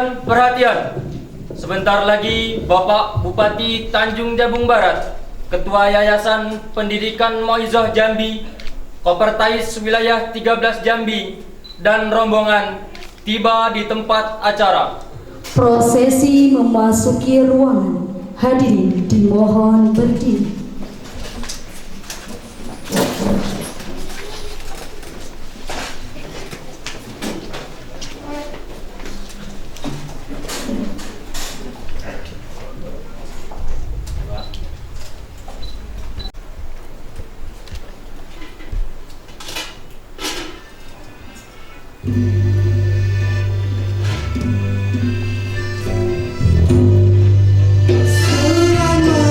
Perhatian, perhatian. Sebentar lagi Bapak Bupati Tanjung Jabung Barat, Ketua Yayasan Pendidikan Moizah Jambi, Kopertais Wilayah 13 Jambi, dan rombongan tiba di tempat acara. Prosesi memasuki ruangan. Hadirin dimohon berdiri. Selama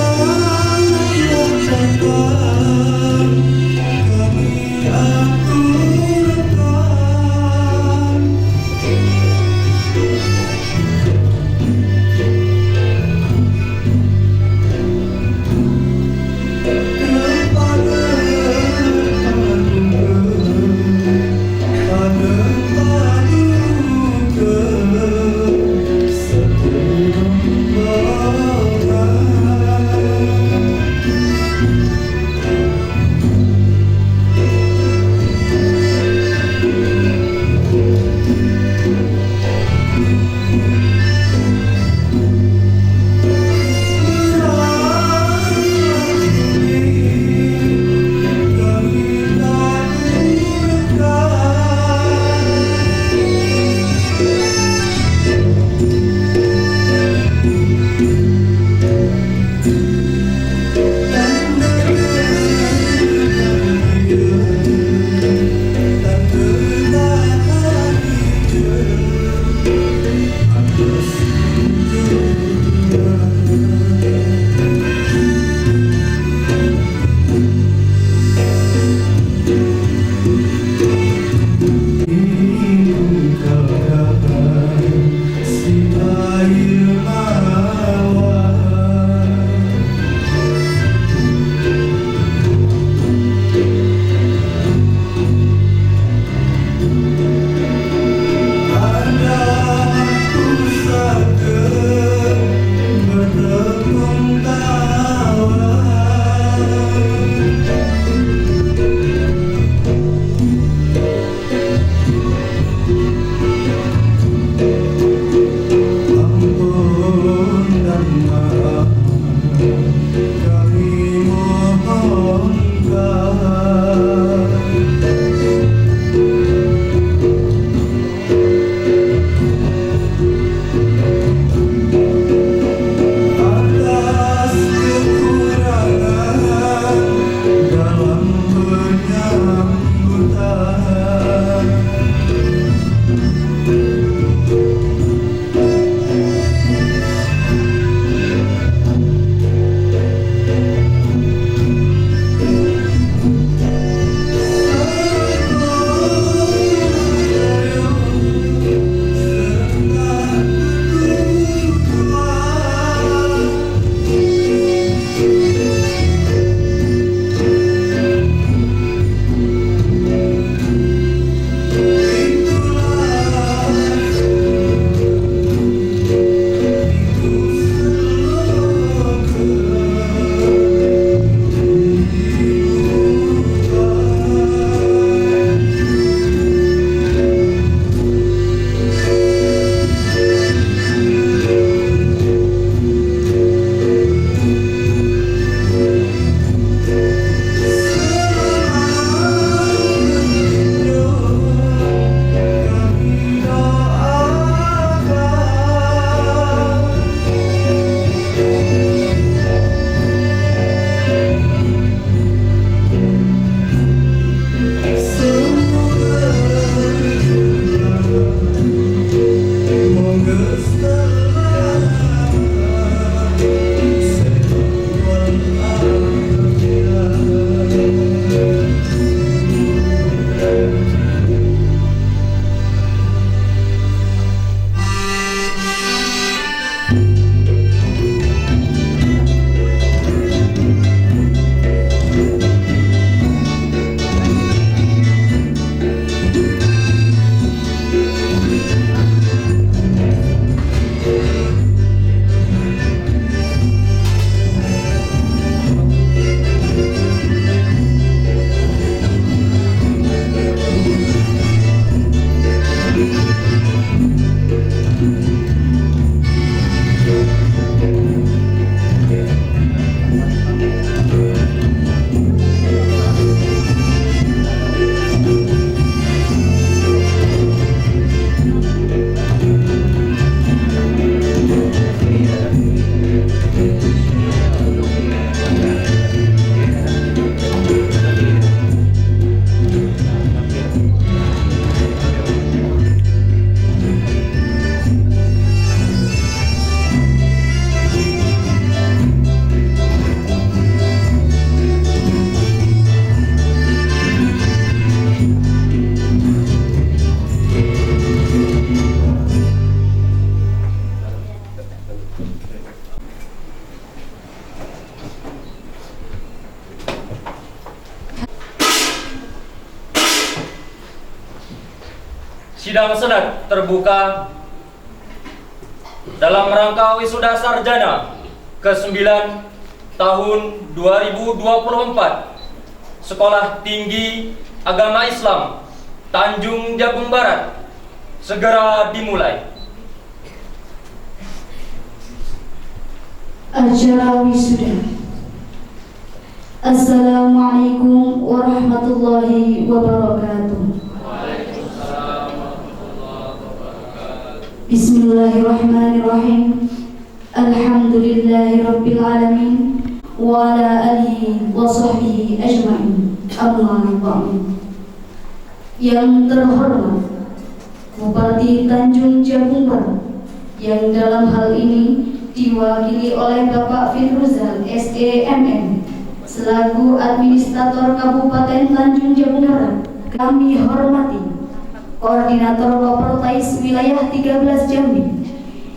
Sidang Senat terbuka dalam rangka wisuda sarjana ke-9 tahun 2024 Sekolah Tinggi Agama Islam Tanjung Jabung Barat segera dimulai. Acara wisuda. Assalamualaikum warahmatullahi wabarakatuh. Bismillahirrahmanirrahim. Alhamdulillahi rabbil alamin wa ala alihi wa sahbihi ajma'in. Amma ba'du. Yang terhormat Bupati Tanjung Jabung Barat, yang dalam hal ini diwakili oleh Bapak Firuzal SEMM selaku Administrator Kabupaten Tanjung Jabung Barat, kami hormati Koordinator Kopertais Wilayah 13 Jambi,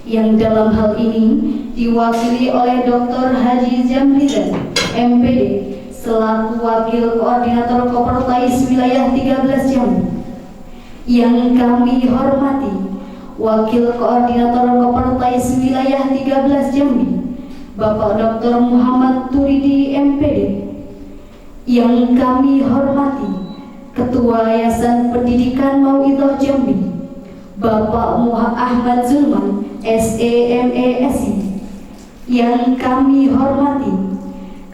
yang dalam hal ini diwakili oleh Dr. Haji Jamrizan MPD selaku Wakil Koordinator Kopertais Wilayah 13 Jambi, yang kami hormati Wakil Koordinator Kopertais Wilayah 13 Jambi Bapak Dr. Muhammad Turidi MPD, yang kami hormati Ketua Yayasan Pendidikan Mauidhah Jambi Bapak Ahmad Zulman SEMESI, yang kami hormati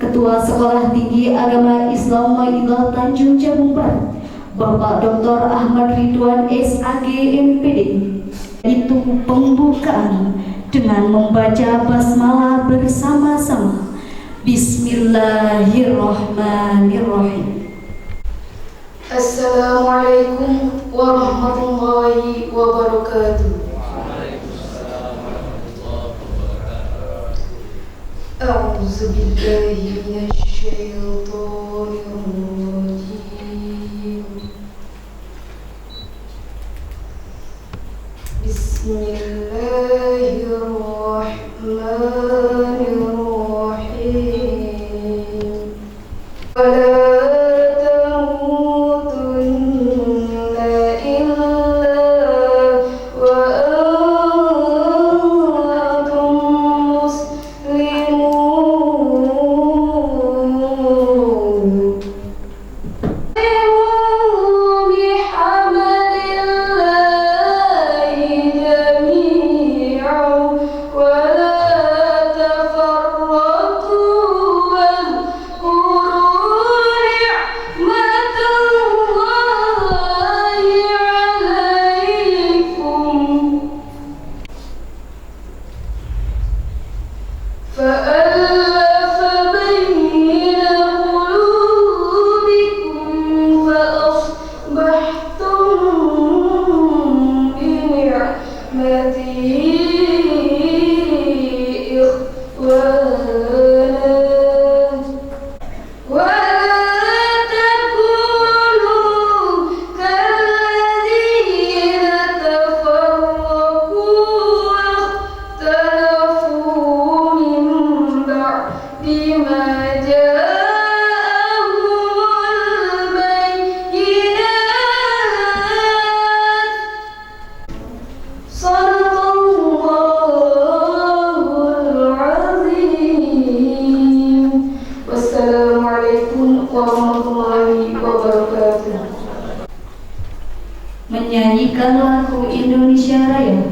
Ketua Sekolah Tinggi Agama Islam Mauidhah Tanjung Jabung Barat Bapak Dr. Ahmad Ridwan SAG MPD. Itu pembukaan dengan membaca basmalah bersama-sama. Bismillahirrahmanirrahim. Assalamualaikum warahmatullahi wabarakatuh. A'udzu billahi minasyaitonir rajim. Bismillahirrahmanirrahim. Menyanyikan lagu Indonesia Raya.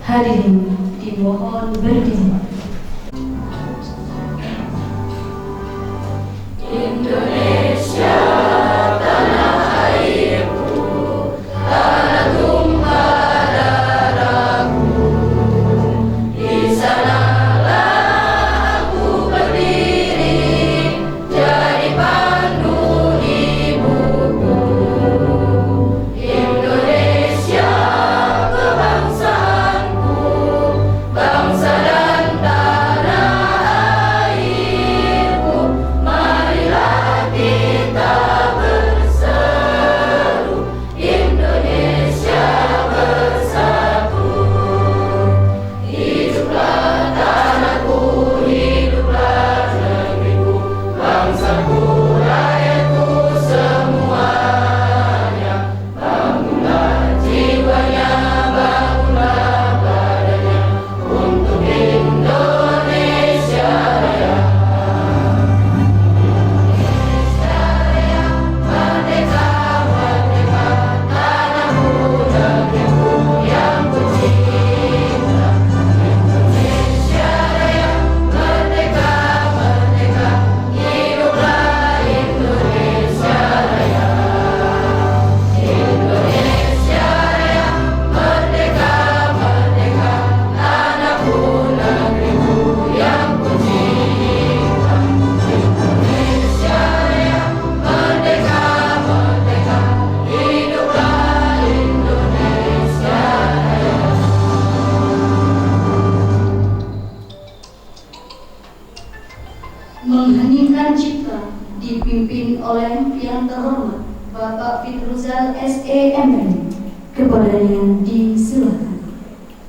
Hadirin dimohon berdiri. mengheningkan cipta dipimpin oleh yang terhormat Bapak Fitruzal SEMN. Kepadanya disilakan.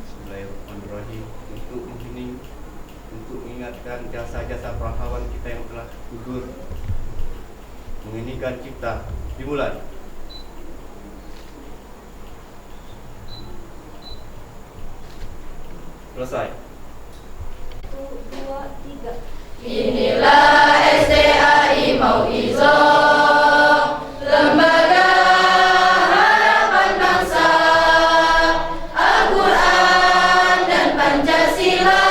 Bismillahirrahmanirrahim. Untuk mengingatkan jasa-jasa pahlawan kita yang telah gugur, mengheningkan cipta, dimulai. Selesai. 1, 2, 3. Inilah SDAI Mauizah, lembaga harapan bangsa, Al-Quran dan Pancasila,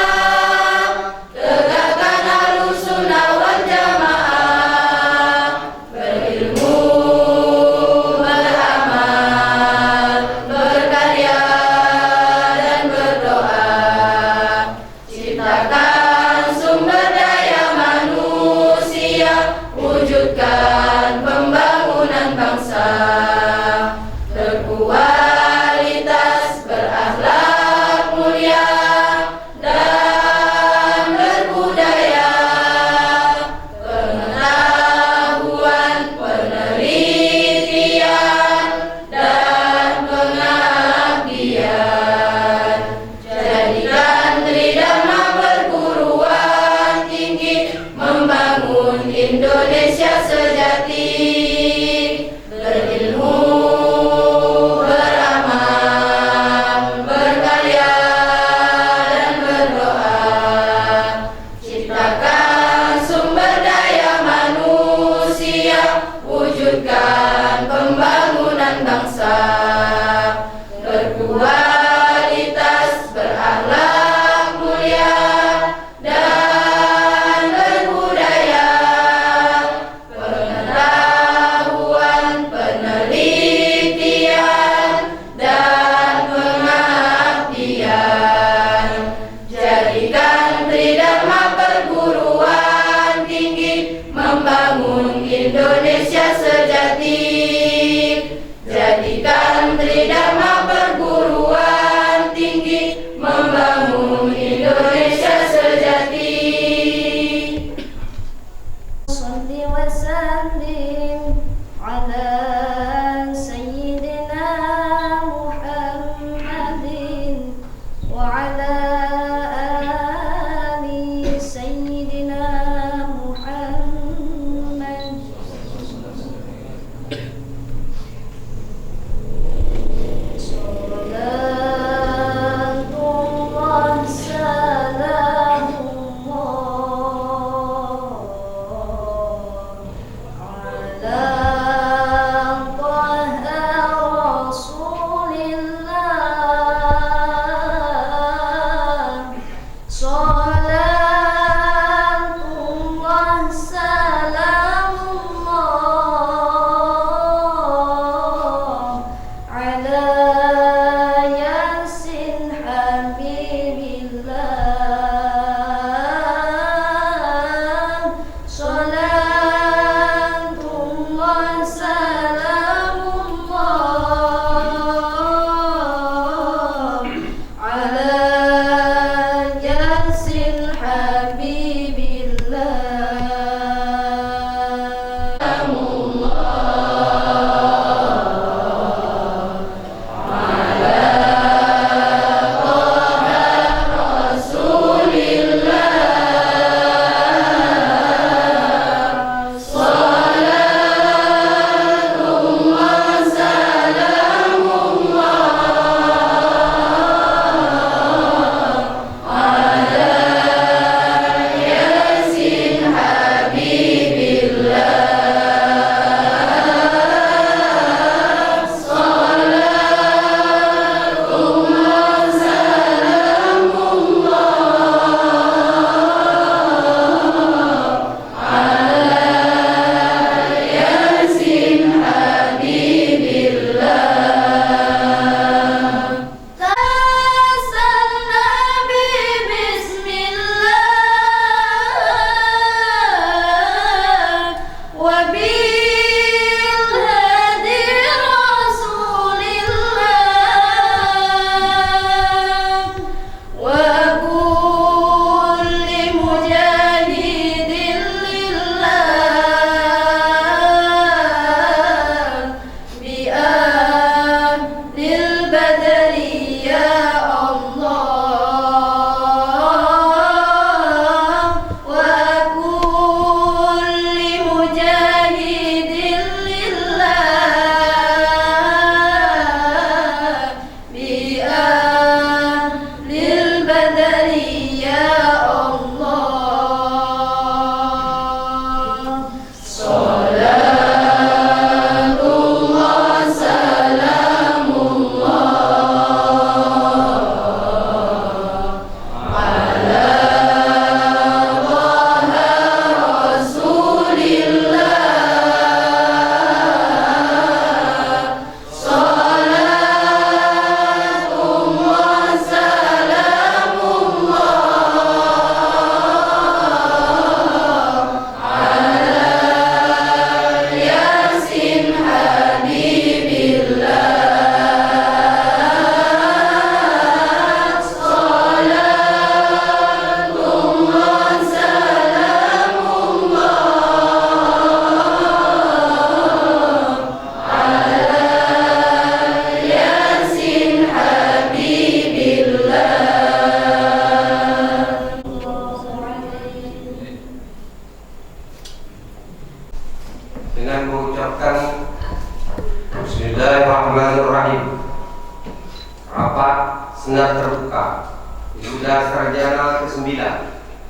tegakkan Ahlussunnah wal Jamaah, berilmu, beramal, berkarya dan berdoa, ciptakan sumber daya manusia, wujudkan pembangunan bangsa, berkualitas, berakhlak mulia, dan berbudaya, pengetahuan, penelitian, dan pengabdian. Jadikan Tridharma perguruan tinggi, membangun Indonesia sejati, berilmu, beramal, berkarya, dan berdoa, ciptakan sumber daya manusia, wujudkan pembangunan bangsa, berkualitas, berakhlak mulia, dan berbudaya, pengetahuan, penelitian, dan pengabdian. Jadikan Tridharma perguruan tinggi, membangun Indonesia sejati. Jadikan Tridharma perguruan tinggi, membangun Indonesia sejati. Shalli wa sallim ala sayyidina Muhammadin wa ala ali sayyidina Muhammad. Salatullah salamullah ala Taha Rasulillah. Salatullah salamullah ala Yasin Habibillah. Salatullah salamullah ala Yasin Habibillah.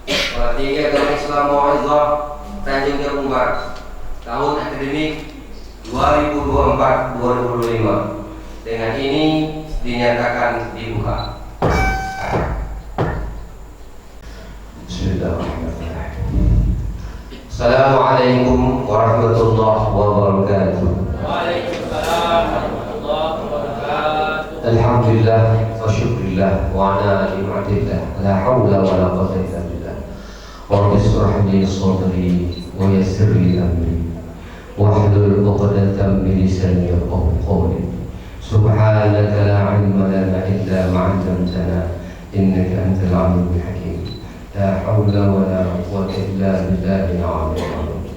Tinggi Agama Islam Mau'izah Tanjung Jabung Barat tahun akademik 2024-2025. Dengan ini dinyatakan dibuka. Assalamualaikum warahmatullahi wabarakatuh. Waalaikumsalam warahmatullahi wabarakatuh. Alhamdulillah wa syukurillah wa ala ni'matillah la hawla wa la quwwata illa billah. Rabbi shrah li sadri wa yassir li amri wahlul 'uqdatam min lisani yafqahu qawli. Subhanaka la 'ilma lana illa ma 'allamtana innaka antal 'alimul hakim. La hawla wa la quwwata illa billahil 'aliyyil 'azim.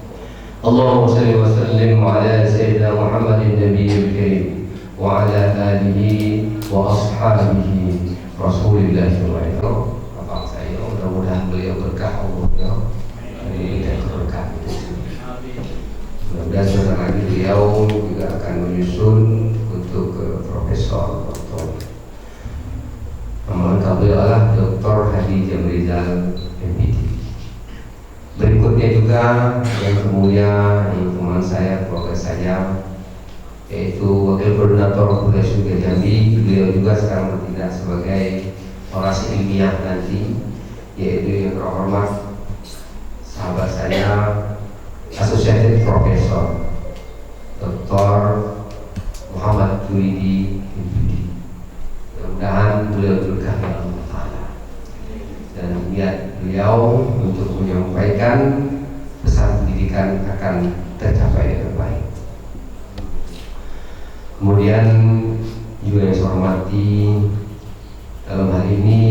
Allahumma shalli wa sallim ala sayyidina Muhammadin nabiyil karim wa ala alihi wa ashabihi Rasulillah sallallahu. Bapak saya mudah-mudahan beliau berkah umurnya dan berkah. Mudah-mudahan sebentar lagi beliau juga akan menyusun untuk profesor doktor. Nama beliau adalah Dr. Hadi Jamrizal MPD. Berikutnya juga yang termulia teman saya, keluarga saya, yaitu Wakil Koordinator Kuliah Surga Jambi. Beliau juga sekarang bertindak sebagai orasi ilmiah nanti, yaitu yang terhormat sahabat saya, Associated Professor Dr. Muhammad Juwidi MPD. Mudah-mudahan beliau berkah dalam Allah dan niat beliau untuk menyampaikan pesan pendidikan akan tercapai dengan baik. Kemudian juga yang saya hormati dalam hal ini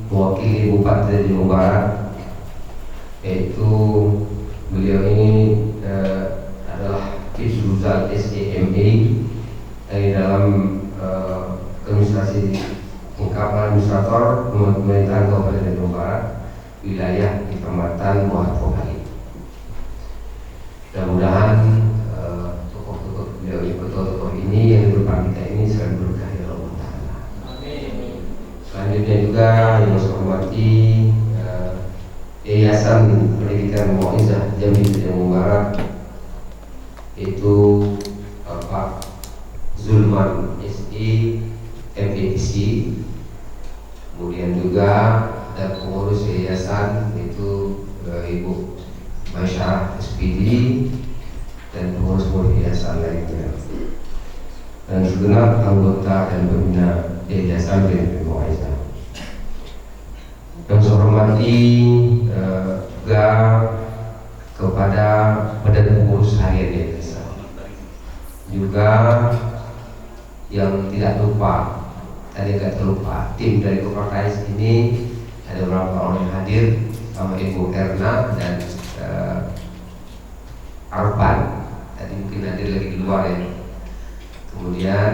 mewakili Bupati Jabung Barat, yaitu beliau ini adalah Fisruzal SEMA dari dalam administrasi ungkapan administrator pemerintahan Kabupaten Jabung Barat wilayah Kecamatan Muarro Bali. Mudah-mudahan tokoh-tokoh ini yang berbangsa ini selalu berkah ya Allah Ta'ala. Selanjutnya juga yang saya hormati Yayasan Pendidikan Mau'izah Jambi Jabung Barat, yaitu Bapak Zulman SE MPDC. Kemudian juga ada pengurus yayasan yaitu Ibu Masyarah SPD dan pengurus yayasan lainnya, dan segenap anggota dan pembina yayasan BNP Mau'izah. Yang saya hormati juga kepada badan pengurus harian yayasan, juga yang tidak lupa, tadi nggak terlupa, tim dari Kopertais ini ada beberapa orang yang hadir, sama Ibu Erna dan Arpan, tadi mungkin hadir lagi di luar ya. Kemudian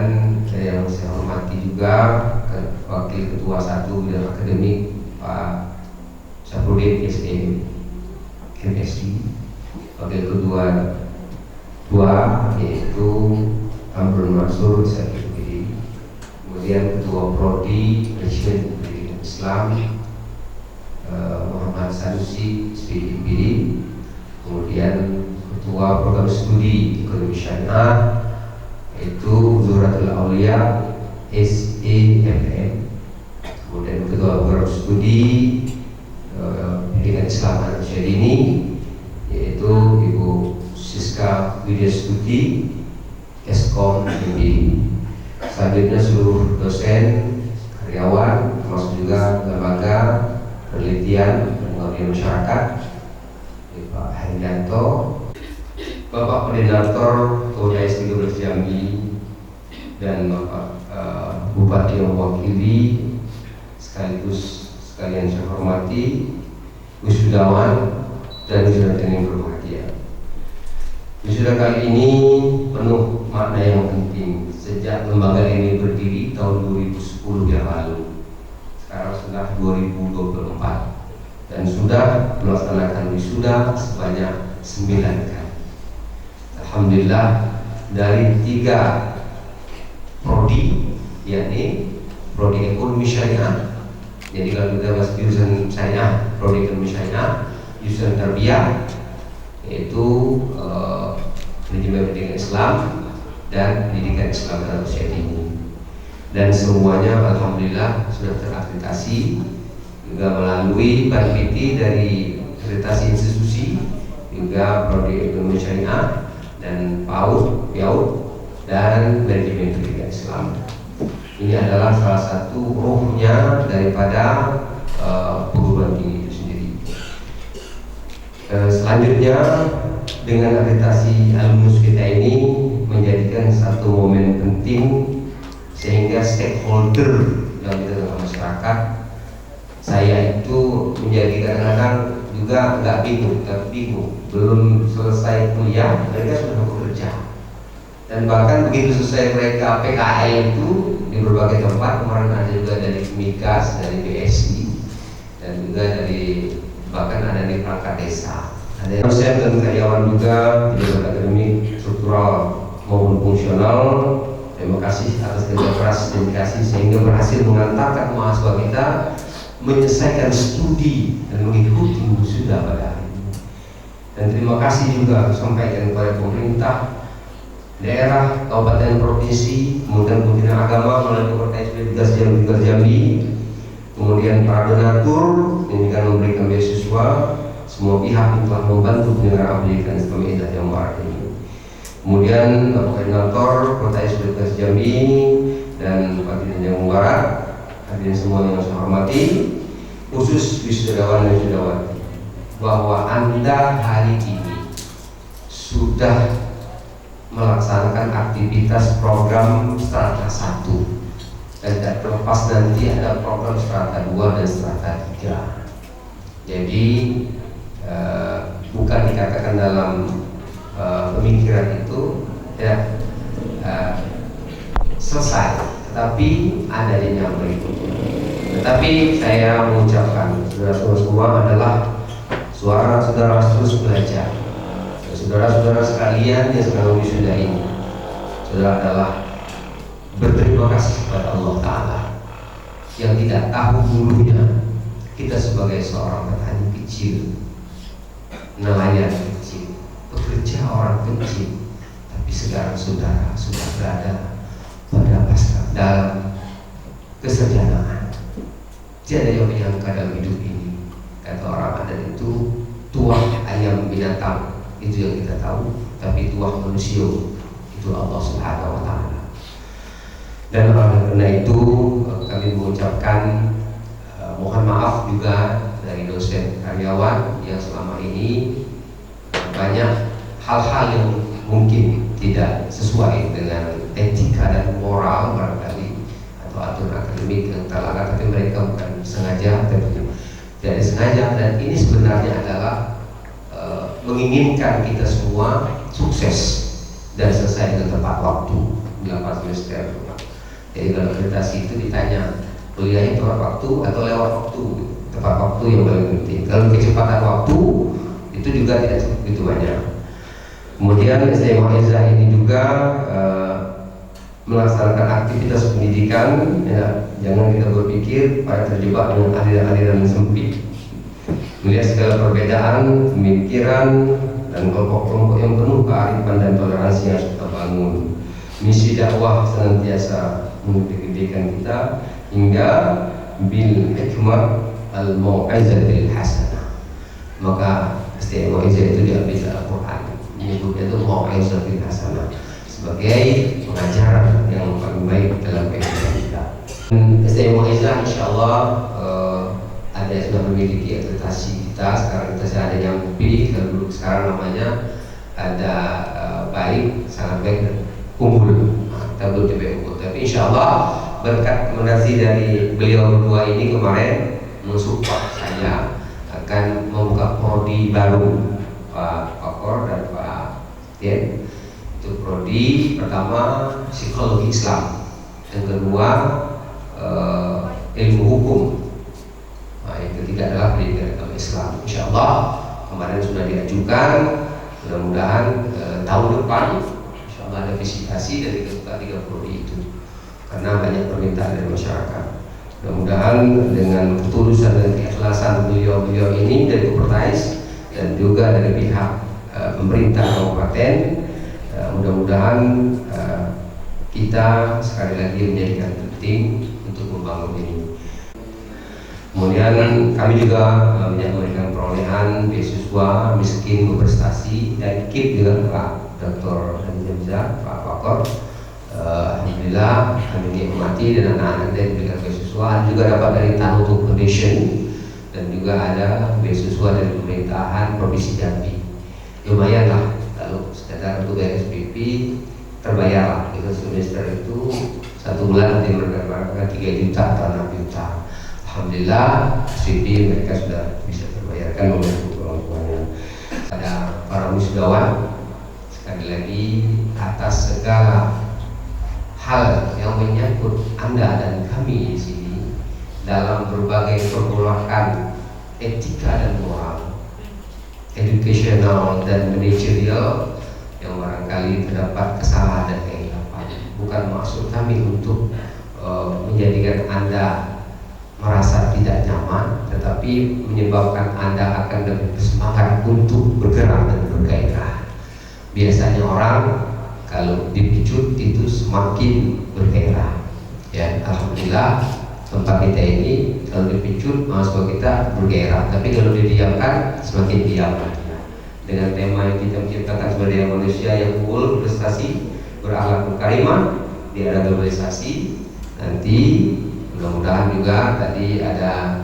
yang saya hormati juga Wakil Ketua 1 Bidang Akademik Pak Syafruddin SM MSc, Wakil Ketua 2 yaitu Amrul Mansur Syafruddin, kemudian Ketua Prodi Presiden Pendidikan Islam Muhammad Sanusi SPD, kemudian Ketua Program Studi Ekonomi Syariah yaitu Zuratul Aulia SEMM, kemudian Ketua Program Studi Pendidikan Islam Al-Syadini yaitu Ibu Siska Widya Stuti Eskom ini. Selanjutnya seluruh dosen, karyawan, termasuk juga lembaga penelitian dan pengabdian masyarakat, Pak Harianto, Bapak Koordinator Kodas 13 Jambi, dan Bapak Bupati yang mewakili, sekaligus sekalian saya hormati wisudawan dan wisudawan yang berbahagia. Wisuda kali ini penuh makna yang penting. Sejak lembaga ini berdiri tahun 2010 yang lalu, sekarang sudah 2024 dan sudah melaksanakan wisuda sebanyak 9 kali. Alhamdulillah, dari 3 prodi, yakni prodi ekonomi syariah, Jadi kalau kita masuk jurusan syariah, prodi ekonomi syariah, jurusan tarbiyah, yaitu manajemen pendidikan Islam dan pendidikan Islam dalam usia dini. Dan semuanya alhamdulillah sudah terakreditasi, juga melalui PANPITI dari akreditasi institusi, juga prodi ekonomi syariah dan PAUD, dan manajemen pendidikan Islam. Ini adalah salah satu ruhnya daripada perguruan tinggi itu sendiri. Selanjutnya, dengan akreditasi alumnus kita ini menjadikan satu momen penting sehingga stakeholder yang di tengah masyarakat, saya itu menjadi kadang-kadang juga agak bingung, belum selesai kuliah mereka sudah bekerja, dan bahkan begitu selesai mereka PKL itu di berbagai tempat. Kemarin ada juga dari Migas, dari BSI, dan juga dari bahkan ada di perangkat desa. Ada dosen dan karyawan juga di bagian akademik, struktural maupun fungsional. Terima kasih atas kerja keras dedikasi sehingga berhasil mengantarkan mahasiswa kita menyelesaikan studi dan mengikuti wisuda pada hari ini. Dan terima kasih juga sampaikan kepada pemerintah daerah, kabupaten, provinsi, kemudian Kementerian Agama melalui Kopertais Tugas Jambi, kemudian para donatur yang akan memberikan beasiswa, semua pihak yang telah membantu penyelenggaraan pendidikan Islam yang barat ini. Kemudian Bapak Koordinator Kopertais Tugas Jambi dan Bupati Tanjung Barat, hadirin semua yang saya hormati, khusus wisudawan dan wisudawati, bahwa Anda hari ini sudah melaksanakan aktivitas program strata 1, dan tidak terlepas nanti ada program strata 2 dan strata 3. Jadi bukan dikatakan dalam pemikiran itu ya selesai, tetapi ada jenjang berikutnya. Tetapi saya mengucapkan saudara-saudara semua adalah suara saudara terus belajar. Saudara-saudara sekalian yang sekarang wisuda ini, saudara adalah berterima kasih kepada Allah Ta'ala yang tidak tahu dulunya kita sebagai seorang petani kecil, nelayan kecil, pekerja orang kecil, tapi sekarang saudara sudah berada pada dalam kesejahteraan. Tiada yang menyangka dalam hidup ini, kata orang adat itu, tuah ayam binatang itu yang kita tahu, tapi tuah manusia itu Allah Subhanahu wa Ta'ala. Dan karena itu kami mengucapkan mohon maaf juga dari dosen karyawan yang selama ini banyak hal-hal yang mungkin tidak sesuai dengan etika dan moral barangkali atau aturan akademik yang terlanggar, tapi mereka bukan sengaja, tapi tidak sengaja. Dan ini sebenarnya adalah menginginkan kita semua sukses dan selesai dengan tepat waktu 8 semester. Jadi kalau akreditasi itu ditanya kuliahnya tepat waktu atau lewat waktu, tepat waktu yang paling penting. Kalau kecepatan waktu itu juga tidak begitu banyak. Kemudian SDM Mu'izah ini juga melaksanakan aktivitas pendidikan, ya, jangan kita berpikir pada terjebak dengan aliran-aliran sempit, melihat segala perbedaan pemikiran dan kelompok-kelompok yang penuh kearifan dan toleransi yang harus kita bangun. Misi dakwah senantiasa mendidikan kita hingga bil hikmah al mau'izatil hasanah. Maka SDM Mu'izah itu diambil dari Al-Quran, menyebutnya itu mau'izatil hasanah sebagai pengajaran yang paling baik dalam kehidupan kita. SDM Mu'izah insyaallah ada yang sudah memiliki akreditasi kita. Sekarang kita ada yang B, kalau dulu sekarang namanya ada baik, sangat baik dan unggul. Kita belum TP unggul, tapi insyaallah berkat rekomendasi dari beliau berdua ini kemarin mensupport saya akan membuka prodi baru, Pak Pakor dan Pak Tien. Itu prodi pertama psikologi Islam, yang kedua ilmu hukum, yang ketiga adalah pendidikan agama Islam. Insyaallah kemarin sudah diajukan, mudah-mudahan tahun depan insyaallah ada visitasi dari ketua 3 prodi itu, karena banyak permintaan dari masyarakat. Mudah-mudahan dengan ketulusan dan keikhlasan beliau-beliau ini dari Kopertais dan juga dari pihak pemerintah kabupaten, mudah-mudahan kita sekali lagi menjadikan penting untuk membangun ini. Kemudian kami juga memberikan perolehan beasiswa miskin berprestasi dari KIP juga Pak Dr. Hamzah, Pak Fakor. Alhamdulillah kami nikmati dan anak-anak yang diberikan beasiswa juga dapat dari Tanutu Foundation dan juga ada beasiswa dari pemerintahan Provinsi Jambi. Lumayan lah kalau sekedar untuk SPP terbayar lah, itu semester itu 1 bulan nanti mendapatkan 3 juta atau 6 juta. Alhamdulillah SPP mereka sudah bisa terbayarkan membantu orang tuanya. Ada para wisudawan, sekali lagi atas segala hal yang menyangkut Anda dan kami di sini dalam berbagai pergolakan etika dan moral, educational dan manajerial yang barangkali terdapat kesalahan dan kehilapan. Bukan maksud kami untuk menjadikan Anda merasa tidak nyaman, tetapi menyebabkan Anda akan lebih bersemangat untuk bergerak dan bergairah. Biasanya orang kalau dipicut itu semakin bergairah. Ya, alhamdulillah tempat kita ini kalau dipicut mahasiswa kita bergairah, tapi kalau didiamkan semakin diam. Dengan tema yang kita menciptakan sebagai manusia yang unggul, berprestasi, berakhlak karimah di era globalisasi. Nanti mudah-mudahan juga tadi ada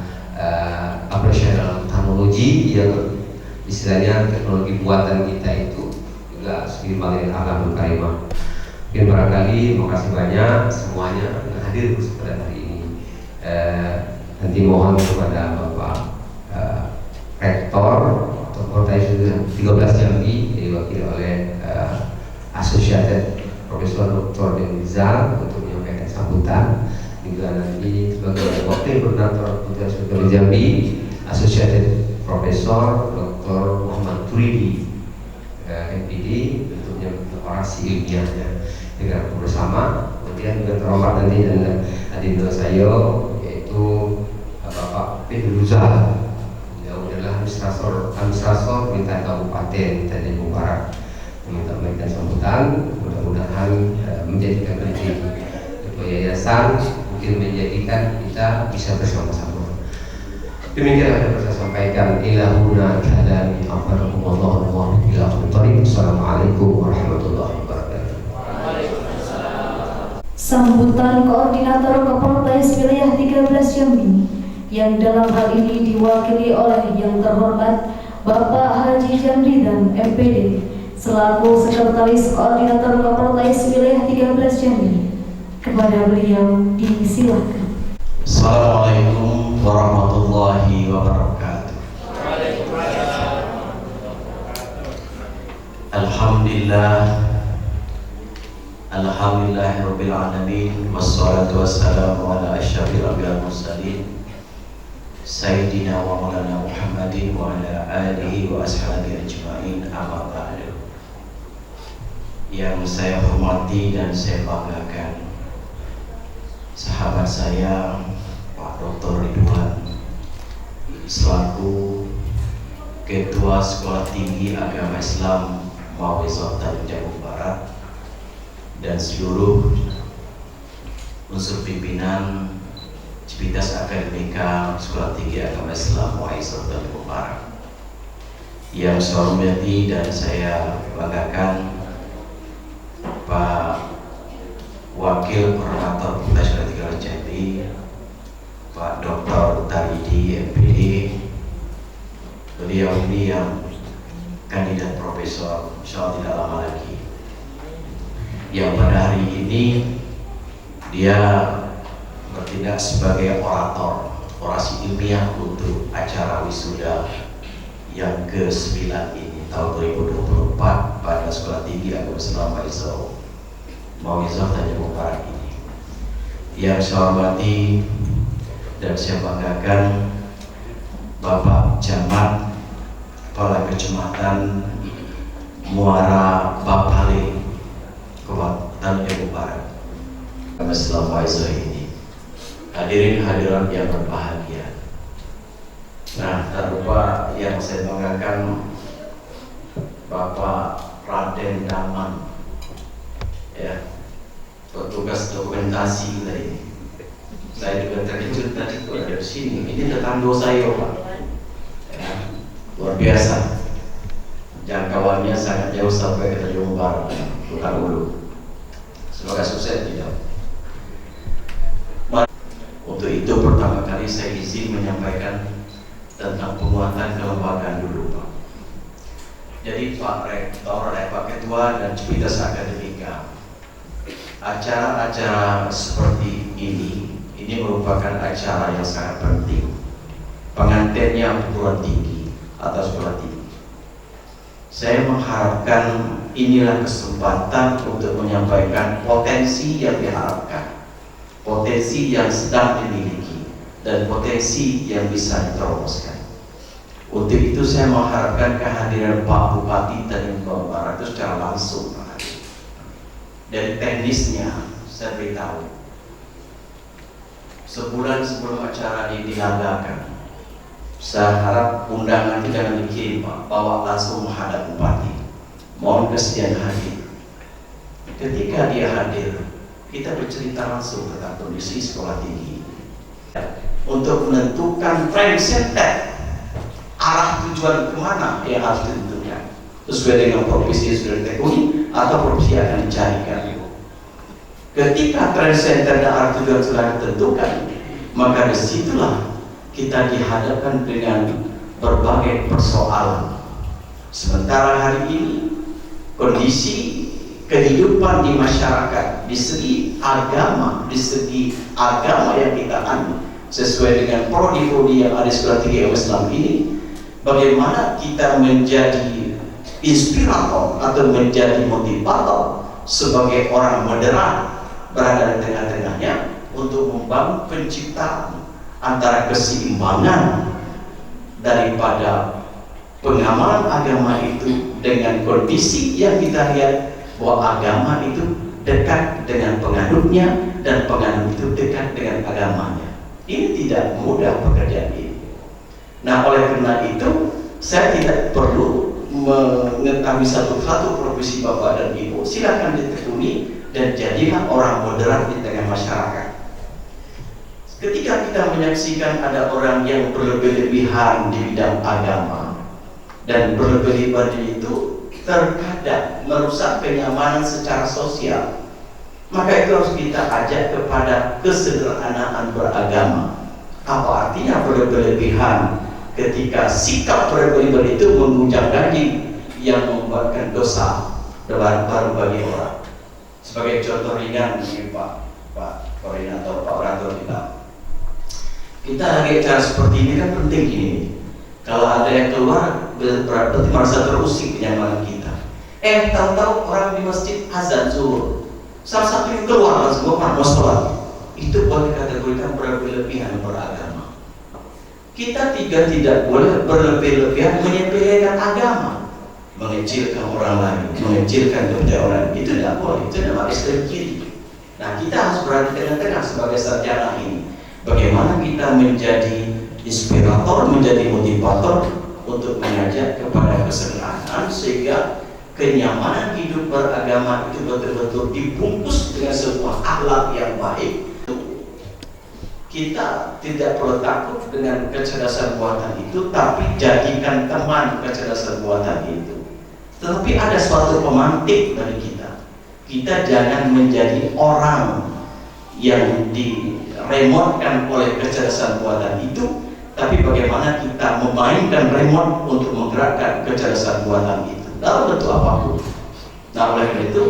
operational teknologi yang istilahnya teknologi buatan kita itu juga seimbang dengan akhlak karimah. Mungkin barangkali terima kasih banyak semuanya yang hadir pada hari ini. Nanti mohon kepada Bapak Rektor Kopertais 13 Jambi diwakili oleh Associated Profesor Dr. Rizal untuk menyampaikan sambutan. Juga nanti sebagai wakil koordinator Kopertais Jambi Associated Profesor Dr. Muhammad Turidi MPD bentuknya orasi ilmiahnya dengan bersama. Kemudian juga terhormat nanti dan hadir saya yaitu Bapak Pedruzal, beliau adalah administrator pemerintahan Kabupaten Tanjung Barat, meminta memberikan sambutan. Mudah-mudahan menjadikan penting ketua yayasan, mungkin menjadikan kita bisa bersama-sama. Demikian yang dapat saya sampaikan. Ilahuna kalami akhbarakumullah wa billahi tariq. Assalamualaikum warahmatullahi wabarakatuh. Sambutan Koordinator Kopertais Wilayah 13 Jambi yang dalam hal ini diwakili oleh yang terhormat Bapak Haji Jamri dan MPD selaku Sekretaris Koordinator Kopertais Wilayah 13 Jambi. Kepada beliau disilakan. Assalamualaikum warahmatullahi wabarakatuh. Alhamdulillahirabbil alamin wassalatu wassalamu ala asyrafil anbiya'i wal mursalin sayyidina wa maulana Muhammadin wa ala alihi wa ashabihi ajmain, amma ba'du. Yang saya hormati dan saya banggakan sahabat saya Pak Dr. Ridwan selaku Ketua Sekolah Tinggi Agama Islam Mauizah Tanjung Jabung Barat dan seluruh unsur pimpinan Civitas Akademika Sekolah Tinggi Agama Islam Mauizah Tanjung Barat yang saya hormati dan saya banggakan Pak Wakil Koordinator Kopertais 13 Jambi Pak Dr. Taridi MPD. Beliau ini yang kandidat profesor, insya Allah tidak lama lagi, yang pada hari ini dia bertindak sebagai orator, orasi ilmiah untuk acara wisuda yang ke-9 ini tahun 2024 pada Sekolah Tinggi Agama Islam Mauizah Tanjung Barat ini. Yang saya hormati dan saya banggakan Bapak Camat Kepala Kecamatan Muara Bapale Kabupaten Tanjung Barat Agama Islam Mauizah ini. hadirin hadirat yang berbahagia. Nah, tak lupa yang saya banggakan Bapak Raden Daman, ya, petugas dokumentasi kita ini. Saya juga terkejut tadi kok ada di sini. Ini tetangga saya, Pak. Ya, luar biasa. Jangkauannya sangat jauh sampai ke Tanjung Barat, Bukan Ulu. Semoga sukses tidak. Untuk itu pertama kali saya izin menyampaikan tentang penguatan kelembagaan dulu, Pak. Jadi Pak Rektor, Pak Ketua dan Civitas Akademika, acara-acara seperti ini merupakan acara yang sangat penting. Pengantinnya perguruan tinggi atau sekolah tinggi. Saya mengharapkan inilah kesempatan untuk menyampaikan potensi yang diharapkan, potensi yang sedang dimiliki, dan potensi yang bisa diteruskan. Untuk itu saya mengharapkan kehadiran Pak Bupati Tanjung Barat itu secara langsung. Dari teknisnya saya beritahu, sebulan sebelum acara ini diadakan, saya harap undangan itu jangan dikirim, Pak, bawa langsung menghadap Bupati. Mohon kesediaan hadir. Ketika dia hadir, kita bercerita langsung tentang kondisi sekolah tinggi untuk menentukan frame setback, arah tujuan kemana yang harus ditentukan sesuai dengan profesi yang sudah ditekuni atau profesi yang akan dicarikan. Ketika frame setback dan arah tujuan sudah ditentukan, maka disitulah kita dihadapkan dengan berbagai persoalan. Sementara hari ini kondisi kehidupan di masyarakat di segi agama yang kita anut sesuai dengan prodi-prodi yang ada di sekolah tinggi Islam ini, bagaimana kita menjadi inspirator atau menjadi motivator sebagai orang moderat berada di tengah-tengahnya untuk membangun penciptaan antara keseimbangan daripada pengamalan agama itu dengan kondisi yang kita lihat bahwa agama itu dekat dengan penganutnya dan penganut itu dekat dengan agamanya. Ini tidak mudah pekerjaan ini. Nah, oleh karena itu saya tidak perlu mengetahui satu-satu profesi Bapak dan Ibu. Silakan ditekuni dan jadilah orang moderat di tengah masyarakat. Ketika kita menyaksikan ada orang yang berlebih-lebihan di bidang agama dan berlebih-lebihan itu terkadang merusak kenyamanan secara sosial, maka itu harus kita ajak kepada kesederhanaan beragama. Apa artinya berlebihan? Ketika sikap berlebihan itu mengunjang daging yang membuatkan dosa baru bagi orang. Sebagai contoh ringan ini Pak Koordinator, Pak Orator kita hari acara seperti ini kan penting ini. Kalau ada yang keluar berarti merasa terusik kenyamanan kita. Tahu-tahu orang di masjid azan zuhur, salah satu yang keluar langsung mau sholat, itu boleh dikategorikan berlebihan beragama. Kita tidak boleh berlebih-lebihan menyepelekan agama, mengecilkan orang lain, mengecilkan kepercayaan orang lain. Itu tidak boleh, itu nama ekstrem kiri. Nah, kita harus berada di tengah-tengah sebagai sarjana ini. Bagaimana kita menjadi inspirator, menjadi motivator untuk mengajak kepada kesederhanaan sehingga kenyamanan hidup beragama itu betul-betul dibungkus dengan sebuah akhlak yang baik. Kita tidak perlu takut dengan kecerdasan buatan itu, tapi jadikan teman kecerdasan buatan itu. Tetapi ada suatu pemantik bagi kita. Kita jangan menjadi orang yang diremotkan oleh kecerdasan buatan itu, tapi bagaimana kita memainkan remote untuk menggerakkan kecerdasan buatan itu dalam bentuk apapun. Nah, oleh karena itu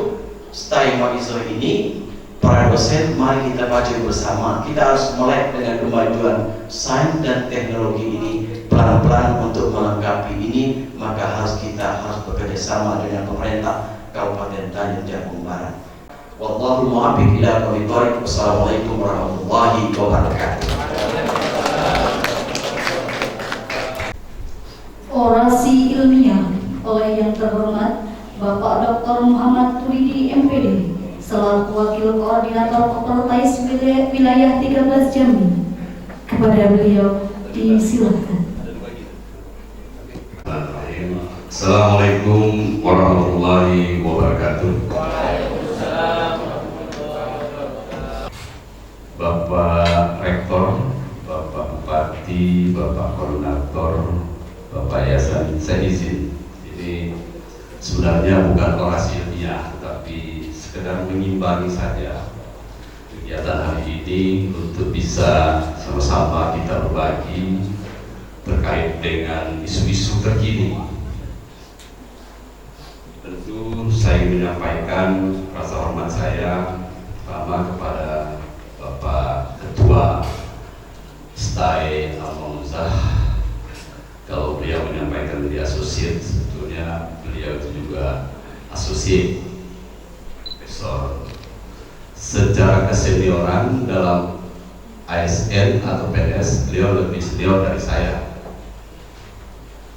stay Ma'izoh ini, para dosen, mari kita baca bersama. Kita harus melek dengan kemajuan sains dan teknologi ini pelan-pelan untuk melengkapi ini. Maka kita harus bekerja sama dengan pemerintah Kabupaten Tanjung Jabung Barat. Wallahu muwaffiq ila aqwamit thoriq. Wassalamualaikum warahmatullahi wabarakatuh. Orasi ilmiah oleh yang terhormat Bapak Dr. Muhammad Turidi MPD selaku Wakil Koordinator Kopertais Wilayah 13 Jambi. Kepada beliau disilakan. Assalamualaikum warahmatullahi wabarakatuh. Bapak Rektor, Bapak Bupati, Bapak Koordinator, Bapak Yayasan, saya izin. Ini sebenarnya bukan orasi ilmiah, tapi sekedar mengimbangi saja kegiatan hari ini untuk bisa sama-sama kita berbagi terkait dengan isu-isu terkini. Tentu saya ingin menyampaikan rasa hormat saya pertama kepada Bapak Ketua STAE Al-Mauzah. Kalau beliau menyampaikan menjadi associate, sebetulnya beliau itu juga associate profesor. Secara kesenioran dalam ASN atau PNS, beliau lebih senior dari saya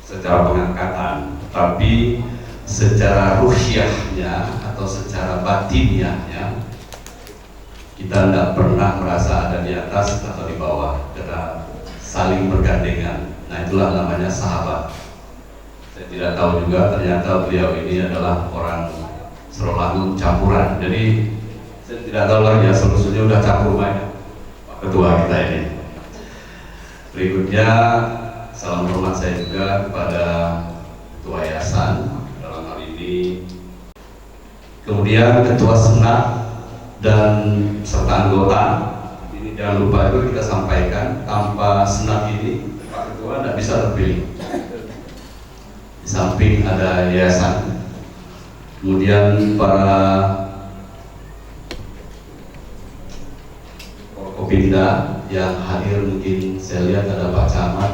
secara pengangkatan, tapi secara ruhiyahnya atau secara batiniahnya kita tidak pernah merasa ada di atas atau di bawah, karena saling bergandengan. Nah, itulah namanya sahabat. Saya tidak tahu juga ternyata beliau ini adalah orang Serolangun campuran. Jadi saya tidak tahu lagi ya, solusinya udah campur banyak Pak Ketua kita ini. Berikutnya salam hormat saya juga kepada Ketua Yayasan dalam hal ini, kemudian Ketua Senat dan serta anggota. Ini jangan lupa itu kita sampaikan, tanpa Senat ini Pak Ketua tidak bisa terpilih. Di samping ada yayasan, kemudian para Kopinda yang hadir, mungkin saya lihat ada Pak Camat.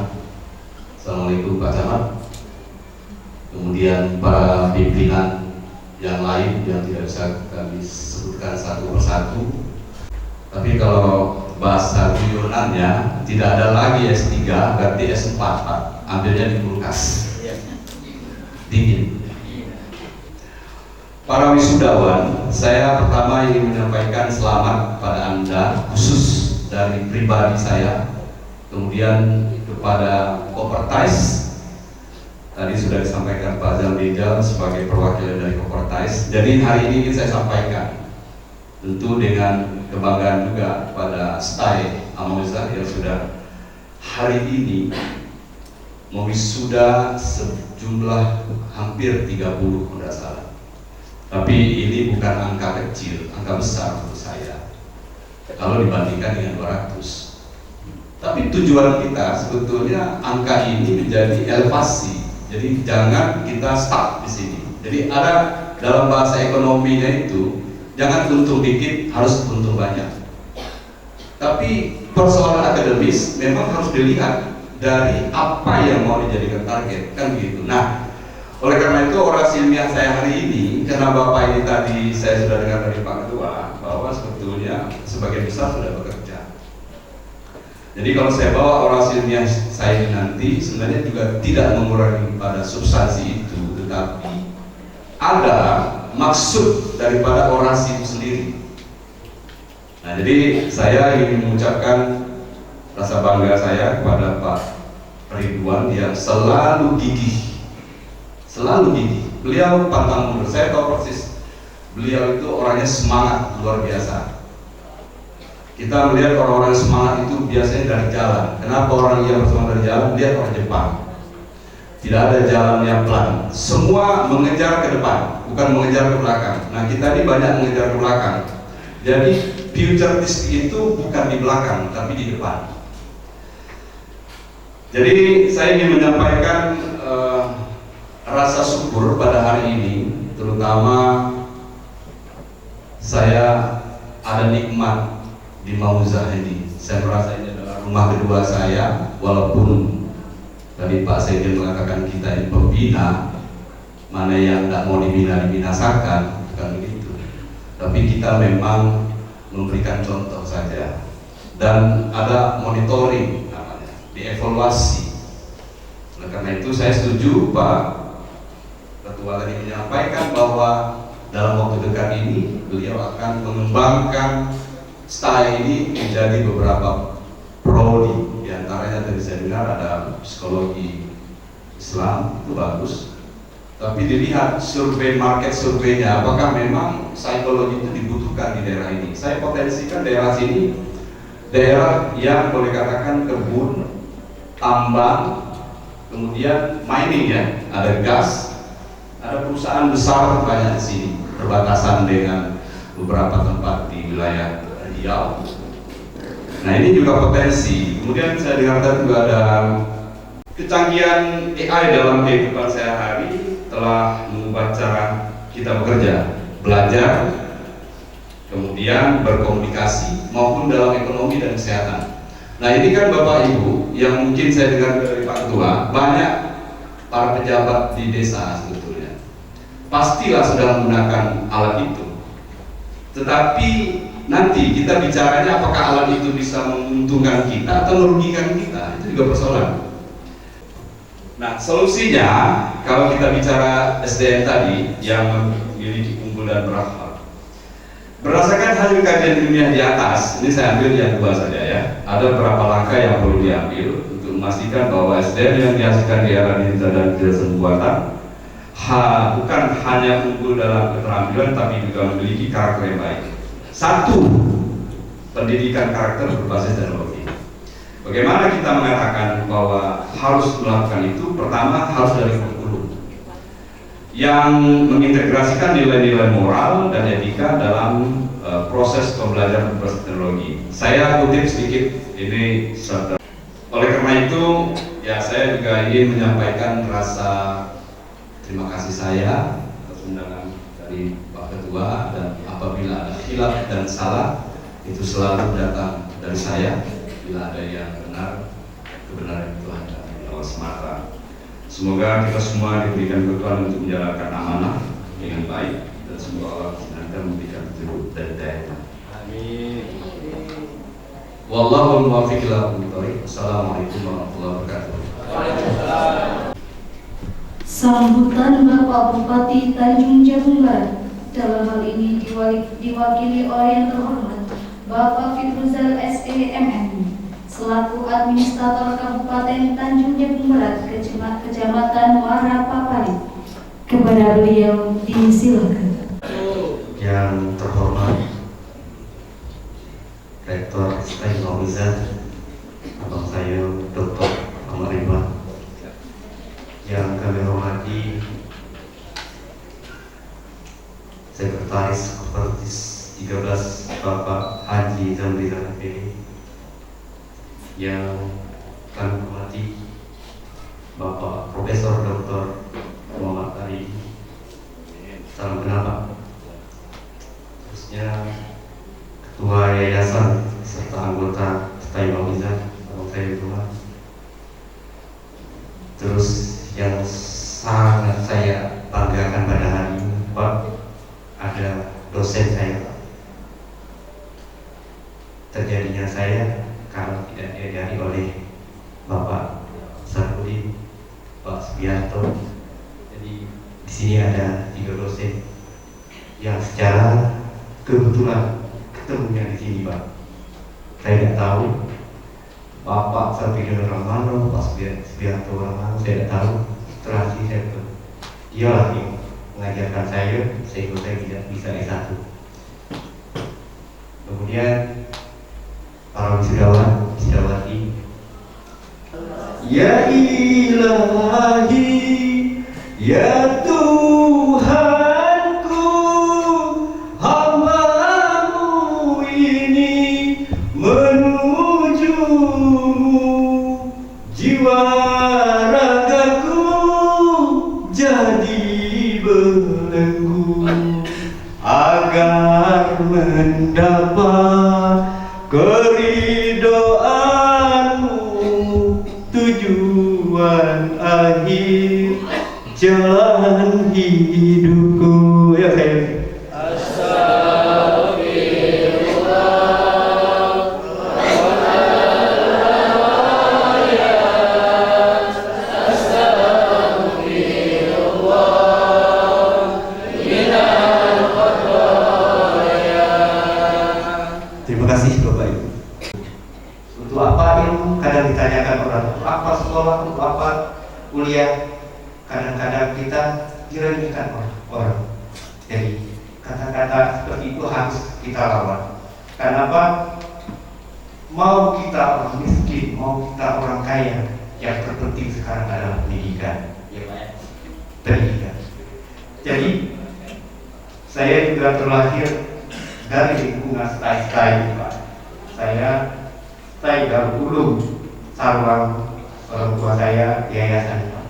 Assalamualaikum Pak Camat. Kemudian para pimpinan yang lain yang tidak bisa kami sebutkan satu persatu. Tapi kalau bahasa guyonannya tidak ada lagi S3, berarti S4 Pak. Ambilnya di kulkas. Dingin. Para wisudawan, saya pertama ingin menyampaikan selamat kepada Anda, khusus dari pribadi saya. Kemudian kepada Kopertais, tadi sudah disampaikan Pak Jamridal sebagai perwakilan dari Kopertais. Jadi hari ini saya sampaikan, tentu dengan kebanggaan juga pada STAE Al-Mauzah yang sudah hari ini mewisuda sejumlah hampir 30 kalau tidak salah. Tapi ini bukan angka kecil, angka besar menurut saya kalau dibandingkan dengan 200. Tapi tujuan kita sebetulnya angka ini menjadi elevasi. Jadi jangan kita stuck di sini. Jadi ada dalam bahasa ekonominya itu, jangan untung dikit, harus untung banyak. Tapi persoalan akademis memang harus dilihat dari apa yang mau dijadikan target, kan begitu. Nah, oleh karena itu orasi ilmiah saya hari ini, karena Bapak ini tadi saya sudah dengar dari Pak Ketua bahwa sebetulnya sebagian besar sudah bekerja. Jadi kalau saya bawa orasi ilmiah saya ini nanti sebenarnya juga tidak mengurangi pada substansi itu, tetapi ada maksud daripada orasi itu sendiri. Nah, jadi saya ingin mengucapkan rasa bangga saya kepada Pak Ridwan yang selalu gigih. Beliau pantang mundur. Saya tahu persis beliau itu orangnya semangat luar biasa. Kita melihat orang-orang semangat itu biasanya dari jalan. Kenapa orang yang bersemangat dari jalan? Lihat orang Jepang, tidak ada jalan yang pelan, semua mengejar ke depan, bukan mengejar ke belakang. Nah, kita ini banyak mengejar ke belakang. Jadi futuristik itu bukan di belakang tapi di depan. Jadi saya ingin menyampaikan rasa syukur pada hari ini, terutama saya ada nikmat di Mauzah ini. Saya merasa ini adalah rumah kedua saya, walaupun tadi Pak Sekjen mengatakan kita ini pembina, mana yang tidak mau dibinasakan, bukan begitu. Tapi kita memang memberikan contoh saja, dan ada monitoring namanya, dievaluasi. Oleh karena itu saya setuju Pak Ketua tadi menyampaikan bahwa dalam waktu dekat ini beliau akan mengembangkan style ini menjadi beberapa prodi. Di antaranya tadi saya dengar ada psikologi Islam, itu bagus. Tapi dilihat survei market surveinya, apakah memang psikologi itu dibutuhkan di daerah ini. Saya potensikan daerah sini daerah yang boleh katakan kebun, tambang, kemudian mining ya, ada gas, ada perusahaan besar banyak di sini, berbatasan dengan beberapa tempat di wilayah Riau. Nah ini juga potensi. Kemudian saya dengar juga ada kecanggihan AI dalam kehidupan sehari-hari telah mengubah cara kita bekerja, belajar, kemudian berkomunikasi maupun dalam ekonomi dan kesehatan. Nah ini kan Bapak Ibu yang mungkin saya dengar dari Pak Ketua, banyak para pejabat di desa sebetulnya pastilah sudah menggunakan alat itu. Tetapi nanti kita bicaranya apakah alat itu bisa menguntungkan kita atau merugikan kita, itu juga persoalan. Nah solusinya kalau kita bicara SDM tadi yang memiliki unggul dan berakhlak, berdasarkan hasil kajian ilmiah di atas, ini saya ambil yang dua saja ya. Ada beberapa langkah yang perlu diambil untuk memastikan bahwa SDM yang dihasilkan di era digital dan kecerdasan buatan bukan hanya unggul dalam keterampilan, tapi juga memiliki karakter yang baik. Satu, pendidikan karakter berbasis teknologi. Bagaimana kita mengatakan bahwa harus melakukan itu? Pertama, harus dari kurikulum yang mengintegrasikan nilai-nilai moral dan etika dalam proses pembelajaran berbasis teknologi. Saya kutip sedikit ini. Oleh karena itu, ya saya juga ingin menyampaikan rasa terima kasih saya atas undangan dari Pak Ketua, dan apabila ada khilaf dan salah itu selalu datang dari saya. Bila ada yang benar, kebenaran itu hanya dari Allah semata. Semoga kita semua diberikan kekuatan untuk menjalankan amanah dengan baik, dan semoga Allah senantiasa memberikan petunjuk dan hidayah. Amin. Wallahu muwaffiq ila aqwamit. Assalamualaikum warahmatullahi wabarakatuh. Waalaikumsalam. Sambutan Bapak Bupati Tanjung Jabung Barat dalam hal ini diwakili oleh yang terhormat Bapak Fitruzal SEMM selaku Administrator Kabupaten Tanjung Jabung Barat, Kecamatan Muara Papali. Kepada beliau disilakan. Yang terhormat Rektor STEM Maulizat, abang saya Dr. Ahmad Ridwan. Yang kami hormati Sekretaris Kopertis 13 Bapak Haji Jamri MPD. Yang kami hormati Bapak Profesor Dr. Muhammad Ali. Salam kenal. Terusnya Ketua Yayasan serta anggota STEM Maulizat, abang saya Ridwan. Terus yang sangat saya banggakan pada hari ini, Pak, ada dosen saya, Pak. Terjadinya saya kalau tidak diajari oleh Bapak Sarudin, Pak Subianto. Jadi di sini ada 3 dosen yang secara kebetulan ketemunya di sini, Pak. Saya tidak tahu Bapak Sarudin Rahmano, Pak Subianto Rahmano, saya tidak tahu. Terakhir saya ketemu, dia lagi mengajarkan saya sehingga saya tidak bisa S1. Kemudian para wisudawan, wisudawati. Ya ilahi, ya Tuhanku, hamba-Mu ini menuju-Mu, jiwa ragaku jadi belenggu agar mendapat keridhaan-Mu, tujuan akhir jalan hidupku. Ya saya Astagfirullah, kadang-kadang kita diremehkan orang. Jadi kata-kata seperti itu harus kita lawan. Kenapa? Mau kita orang miskin, mau kita orang kaya, yang terpenting sekarang adalah pendidikan. Pendidikan. Jadi saya juga terlahir dari lingkungan stay-stay, Pak. Saya stay Darul Ulum Sarwang, orang tua saya yayasan, Pak.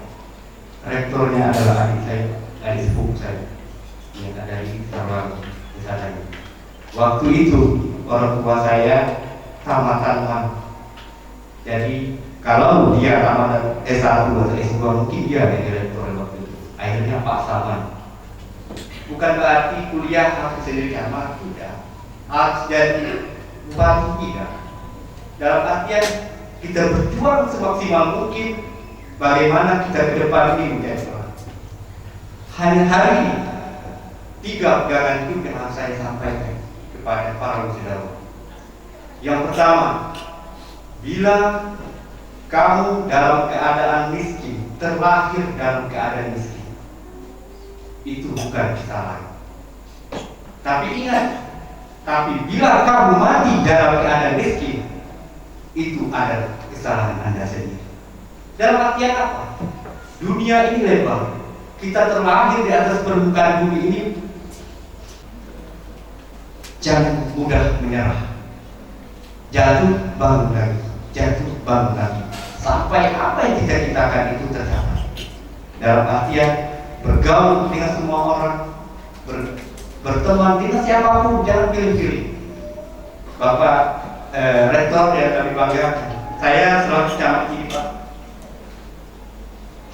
Rektornya adalah adik saya, adik sepupu saya yang ada di Sarwang di sana. Waktu itu orang tua saya tamatan. Jadi kalau dia tamatan S1 atau S2 mungkin dia jadi rektor waktu itu. Akhirnya Pak Saman. Bukan berarti kuliah harus sendirian, tidak. Harus jadi bupati, tidak. Dalam artian kita berjuang semaksimal mungkin bagaimana kita ke depan ini menjadi orang. Hanya hari ini 3 pegangan itu yang harus saya sampaikan kepada para wisudawan. Yang pertama, bila kamu dalam keadaan miskin, terlahir dalam keadaan miskin, itu bukan kesalahan. Tapi ingat, tapi bila kamu mati dalam keadaan miskin, itu adalah kesalahan Anda sendiri. Dalam artian apa? Dunia ini lebar. Kita terlahir di atas permukaan bumi ini. Jangan mudah menyerah. Jatuh bangun lagi, jatuh bangun lagi, sampai apa yang kita citakan itu tercapai. Dalam artian bergaul dengan semua orang, berteman dengan siapapun, jangan pilih-pilih. Bapak rektor yang kami banggakan, saya selalu camat ini, Pak.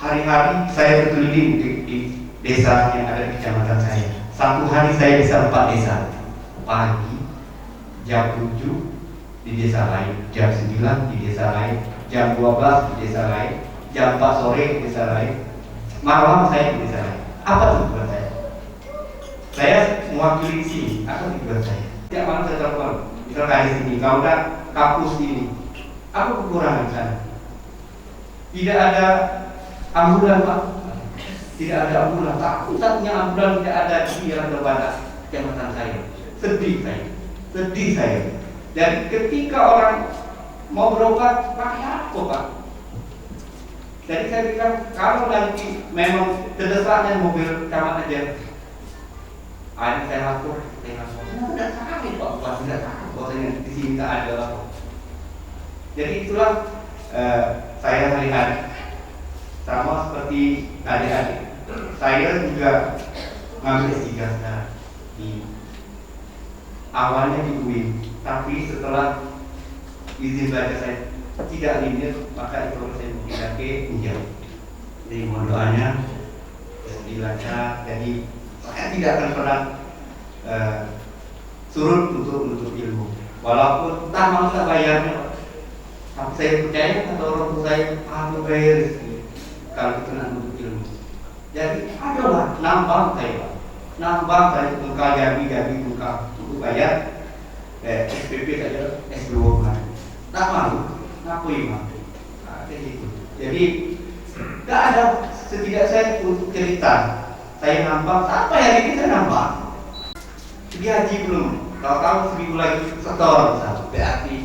Hari-hari saya berkeliling di desa yang ada di kecamatan saya. Satu hari saya bisa 4 desa. Pagi jam 7 di desa lain, jam 9 di desa lain, jam 12 di desa lain, jam 4 sore di desa lain, malam saya di desa lain. Apa tujuan saya? Saya mewakili sini. Apa tujuan saya? Tiap malam saya telepon. Misalkan di sini, kau udah kampus ini, apa kekurangan sana? Tidak ada ambulan, Pak. Tidak ada ambulan. Satu-satunya ambulan tidak ada di jalan terbatas kecamatan saya. Sedih saya. Dan ketika orang mau berobat, pakai apa, Pak? Jadi saya bilang, kalau nanti memang terdesaknya mobil camat aja, ada saya lapor, tidak sakit, Pak, bukan tidak sakit, bahwasanya di sini tak ada lapor. Jadi itulah saya hari-hari sama seperti adik-adik. Saya juga mengambil S3 sekarang di awalnya di UIN, tapi setelah izin belajar saya tidak limit, maka itu saya pindah ke Unjab. Jadi mohon doanya dilancar. Jadi saya tidak akan pernah surut untuk menuntut ilmu, walaupun tak mau tak bayarnya. Tapi saya percaya kata orang tua saya harus bayar kalau kita nak menuntut ilmu. Jadi adalah nambang saya muka jadi muka untuk bayar SPP saja S2 kemarin. Tak malu, ngapui mah. Kayak gitu. Jadi tak ada setidak saya untuk cerita. Saya nambang, sampai hari ini saya nambang. Dihaji belum. Kalau kamu seminggu lagi setor, berarti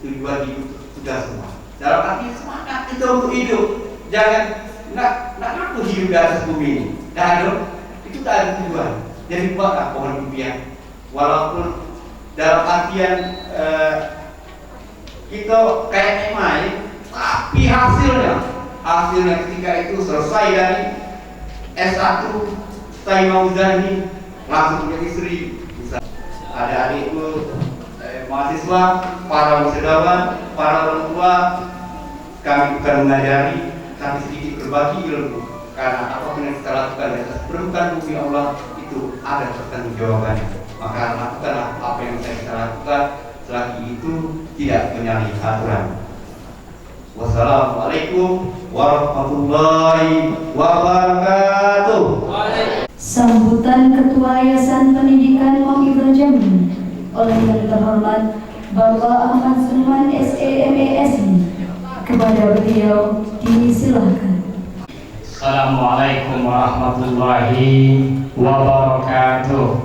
tujuan hidup sudah semua. Dalam arti semangat kita untuk hidup. Jangan nak aku hidup di atas bumi ini. Itu tak ada tujuan. Jadi buatlah pohon impian. Walaupun dalam artian kita kayak main, tapi hasilnya ketika itu selesai dari S1 saya mau ini langsung punya istri. Bisa ada adikku mahasiswa, para wisudawan, para orang tua, kami bukan mengajari, tapi sedikit berbagi ilmu. Karena apapun yang kita lakukan di atas permukaan bumi Allah itu ada pertanggungjawabannya. Maka lakukanlah apa yang kita lakukan selagi itu tidak menyalahi aturan. Wassalamualaikum warahmatullahi wabarakatuh. Sambutan Ketua Yayasan Pendidikan Mau'izah Jambi oleh Yang Terhormat Bapak Ahmad Suman SEMESI. Kepada beliau disilahkan. Assalamualaikum warahmatullahi wabarakatuh.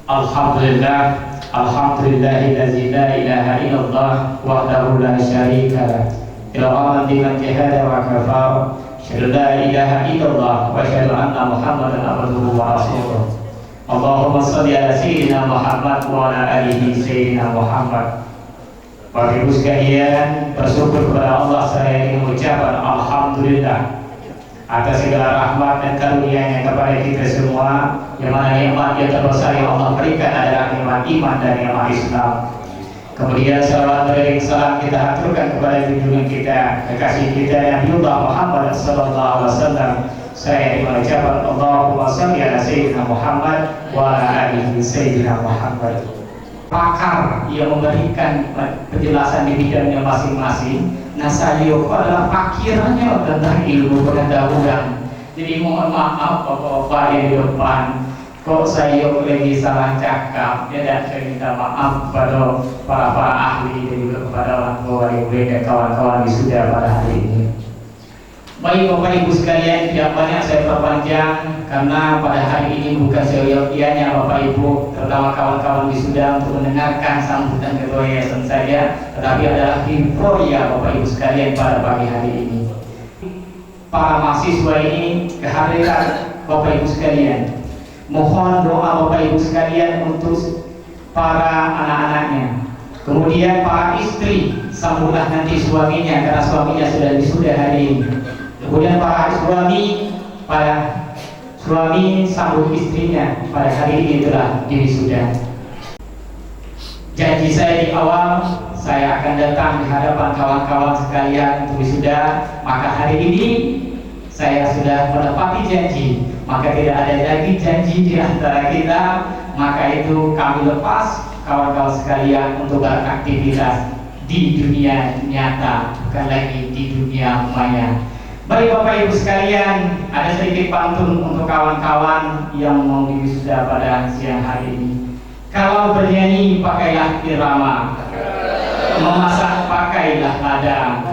Alhamdulillah, alhamdulillahillazi la ilaha illallah wahdahu la syarika lah. Ilaha man jahada wa kafar. Asyhadu la ilaha illallah wa asyhadu anna Muhammadan abduhu wa rasuluh. Allahumma shalli ala sayyidina Muhammad wa ala alihi sayyidina Muhammad. Bapak Ibu sekalian, bersyukur kepada Allah saya ingin mengucapkan alhamdulillah atas segala rahmat dan karunia-Nya kepada kita semua, yang mana nikmat yang terbesar yang Allah berikan adalah nikmat iman dan nikmat Islam. Kemudian salawat beriring salam kita haturkan kepada junjungan kita, kekasih kita Nabiullah Muhammad sallallahu alaihi wasallam. Saya ingin mengucapkan Allahumma shalli ala sayyidina Muhammad wa ala alihi sayyidina Muhammad. Pakar yang memberikan penjelasan di bidangnya masing-masing. Nah, saya adalah pakirannya tentang ilmu pengetahuan. Jadi mohon maaf Bapak-bapak yang di depan, kok saya lagi salah cakap. Dan saya minta maaf kepada para ahli dan juga kepada orang tua yang dan kawan-kawan wisuda pada hari ini. Baik Bapak Ibu sekalian, tidak banyak saya perpanjang karena pada hari ini bukan seyogianya Bapak Ibu, terutama kawan-kawan wisuda untuk mendengarkan sambutan ketua yayasan saya, tetapi adalah euforia Bapak Ibu sekalian pada pagi hari ini. Para mahasiswa ini kehadiran Bapak Ibu sekalian. Mohon doa Bapak Ibu sekalian untuk para anak-anaknya. Kemudian para istri, sambutlah nanti suaminya karena suaminya sudah wisuda hari ini. Kemudian para suami sambut istrinya pada hari ini telah diwisuda. Janji saya di awal, saya akan datang di hadapan kawan-kawan sekalian untuk wisuda. Maka hari ini saya sudah menepati janji. Maka tidak ada lagi janji di antara kita. Maka itu kami lepas kawan-kawan sekalian untuk beraktivitas di dunia nyata, bukan lagi di dunia maya. Baik Bapak Ibu sekalian, ada sedikit pantun untuk kawan-kawan yang mau diwisuda pada siang hari ini. Kalau bernyanyi pakailah irama, memasak pakailah ladang,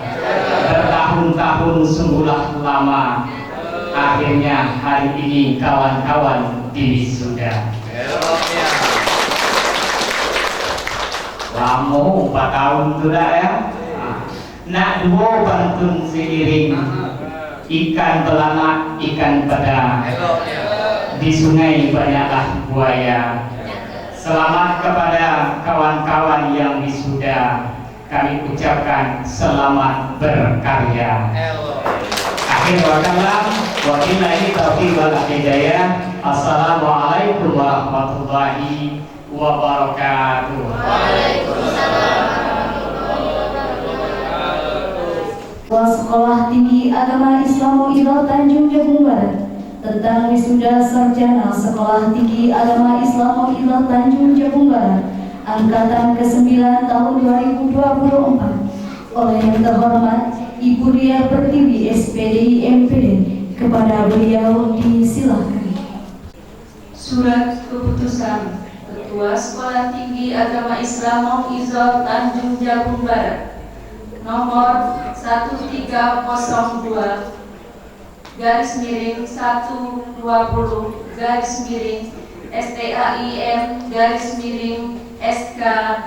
bertahun-tahun sungguhlah lama, akhirnya hari ini kawan-kawan diwisuda. Lama 4 tahun sudah ya. Nak dua pantun seiring, ikan belanak, ikan pedang, di sungai banyaklah buaya. Selamat kepada kawan-kawan yang wisuda, kami ucapkan selamat berkarya. Akhir kalam, wabillahi taufiq wal hidayah. Assalamualaikum warahmatullahi wabarakatuh. Waalaikumsalam. Sekolah Tinggi Agama Islam Mu'idah Tanjung Jabung Barat tentang wisuda sarjana Sekolah Tinggi Agama Islam Mu'idah Tanjung Jabung Barat angkatan ke-9 tahun 2024 oleh yang terhormat Ibu Ria Pertiwi SPDI MPD. Kepada beliau disilahkan. Surat Keputusan Ketua Sekolah Tinggi Agama Islam Mu'idah Tanjung Jabung Barat nomor 1302 garis miring 120 garis miring STAIM garis miring SK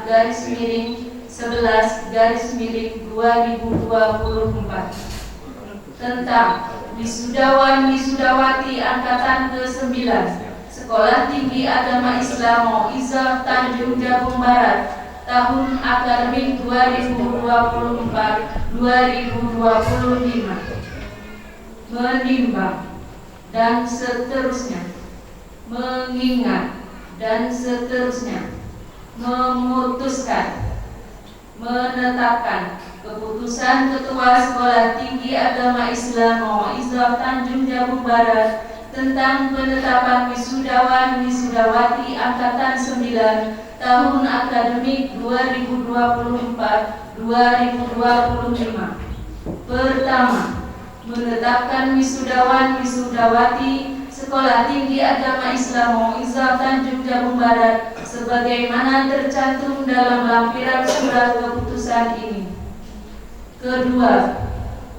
garis miring 11 garis miring 2024 tentang wisudawan wisudawati angkatan ke-9 Sekolah Tinggi Agama Islam Mu'idah Tanjung Jabung Barat tahun akademik 2024-2025 menimbang dan seterusnya, mengingat dan seterusnya, memutuskan, menetapkan keputusan Ketua Sekolah Tinggi Agama Islam Mu'idah Tanjung Jabung Barat tentang penetapan wisudawan wisudawati angkatan 9 tahun akademik 2024-2025. Pertama, menetapkan wisudawan wisudawati Sekolah Tinggi Agama Islam Mu'idah Tanjung Jabung Barat sebagaimana tercantum dalam lampiran surat keputusan ini. Kedua,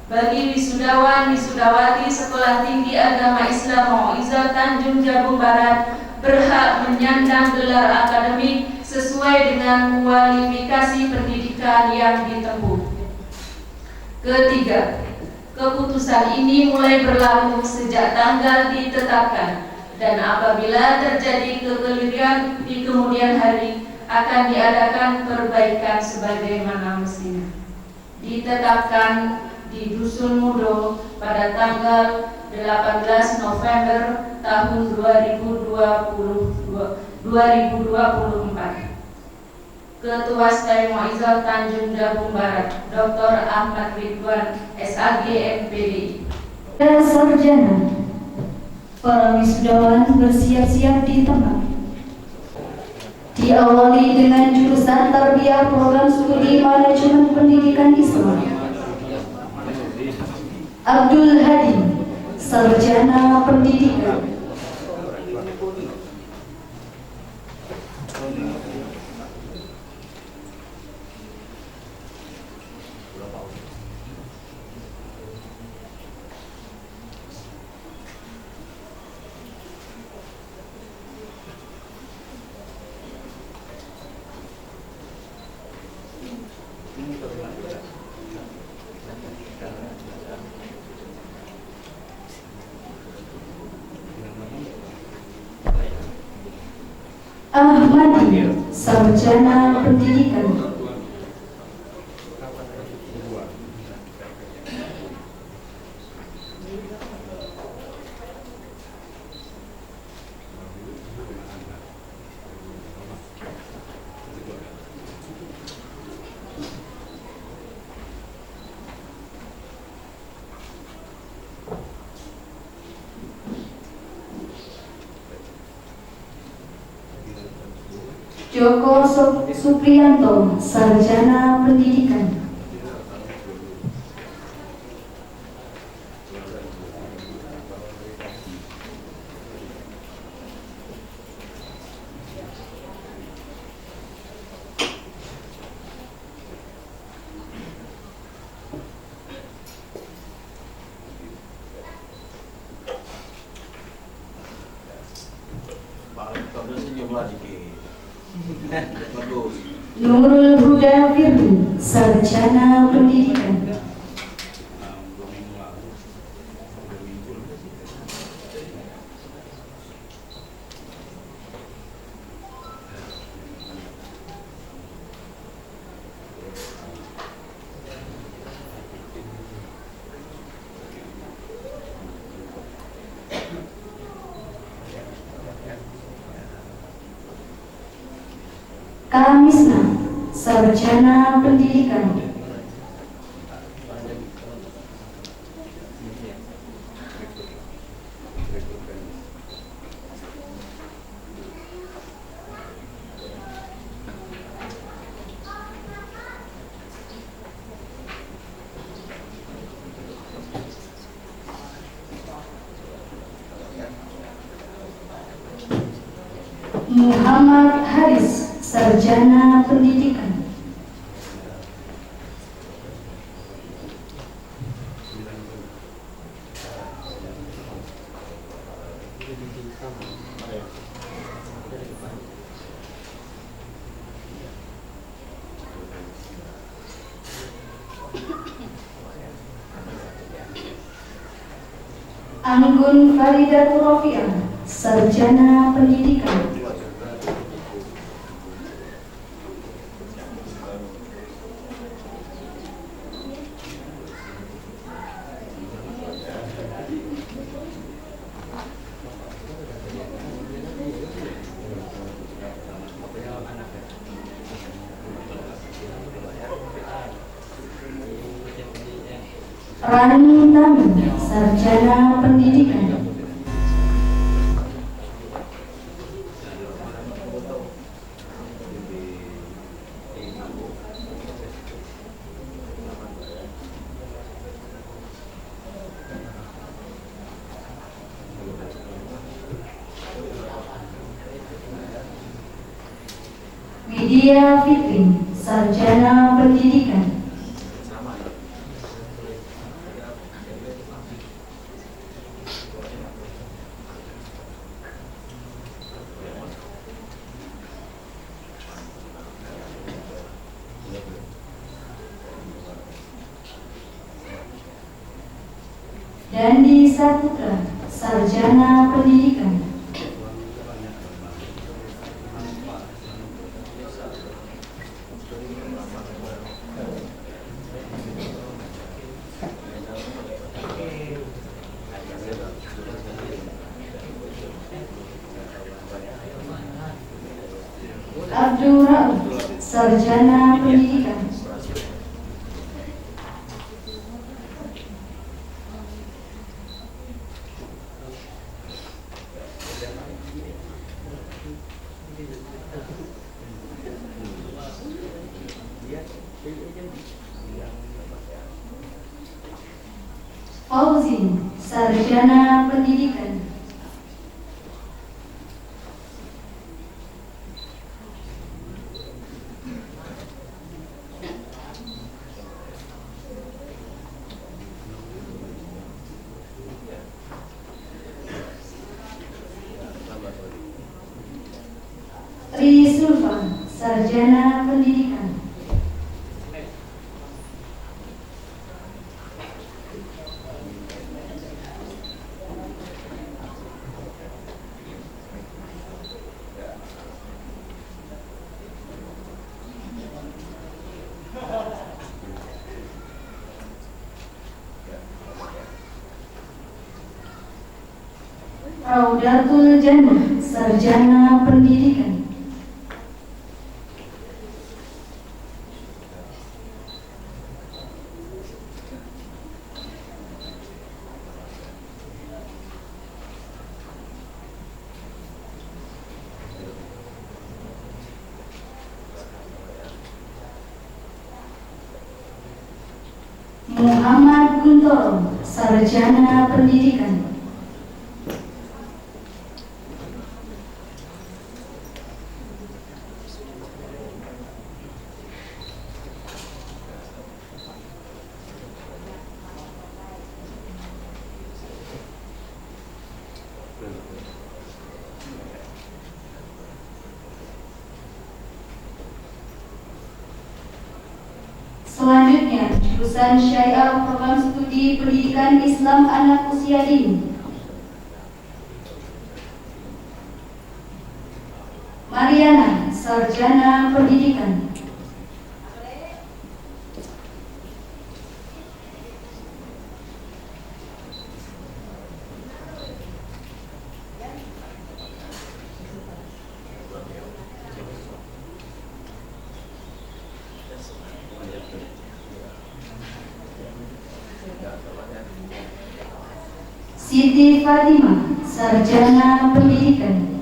bagi wisudawan wisudawati Sekolah Tinggi Agama Islam Mau'izah Tanjung Jabung Barat berhak menyandang gelar akademik sesuai dengan kualifikasi pendidikan yang ditempuh. Ketiga, keputusan ini mulai berlaku sejak tanggal ditetapkan dan apabila terjadi kekeliruan di kemudian hari akan diadakan perbaikan sebagaimana mestinya. Ditetapkan di Dusun Mudo pada tanggal 18 November tahun 2024. Ketua STAI Mau'izah Tanjung Jabung Barat, Dr. Ahmad Ridwan, SAG MPDI. Sarjana, para wisudawan bersiap-siap di tempat. Diawali dengan jurusan Tarbiyah Program Studi Manajemen Pendidikan Islam. Abdul Hadi, Sarjana Pendidikan. Ahmadi, Sarjana Pendidikan. Joko Supriyanto, Sarjana Pendidikan. Nurul Huda Firly, Sarjana Pendidikan. Kamisna, Sarjana Pendidikan. Muhammad Haris, Sarjana Pendidikan. Anggun Faridatul Rofiah, Sarjana Pendidikan. Rani Tami, Sarjana Pendidikan. Widya Fitri, Sarjana Pendidikan. Dandi Saputra, Sarjana Pendidikan. Abdul Rauf, Sarjana Pendidikan. Fauzi, Sarjana Pendidikan. Tri Sulfa, Sarjana Pendidikan. Raudatul Jannah, Sarjana Pendidikan. Muhammad Guntoro, Sarjana Pendidikan. Selanjutnya, jurusan Syariah Program Studi Pendidikan Islam Anak Usia Dini. Mariana, Sarjana Pendidikan. Siti Fatimah, Sarjana Pendidikan.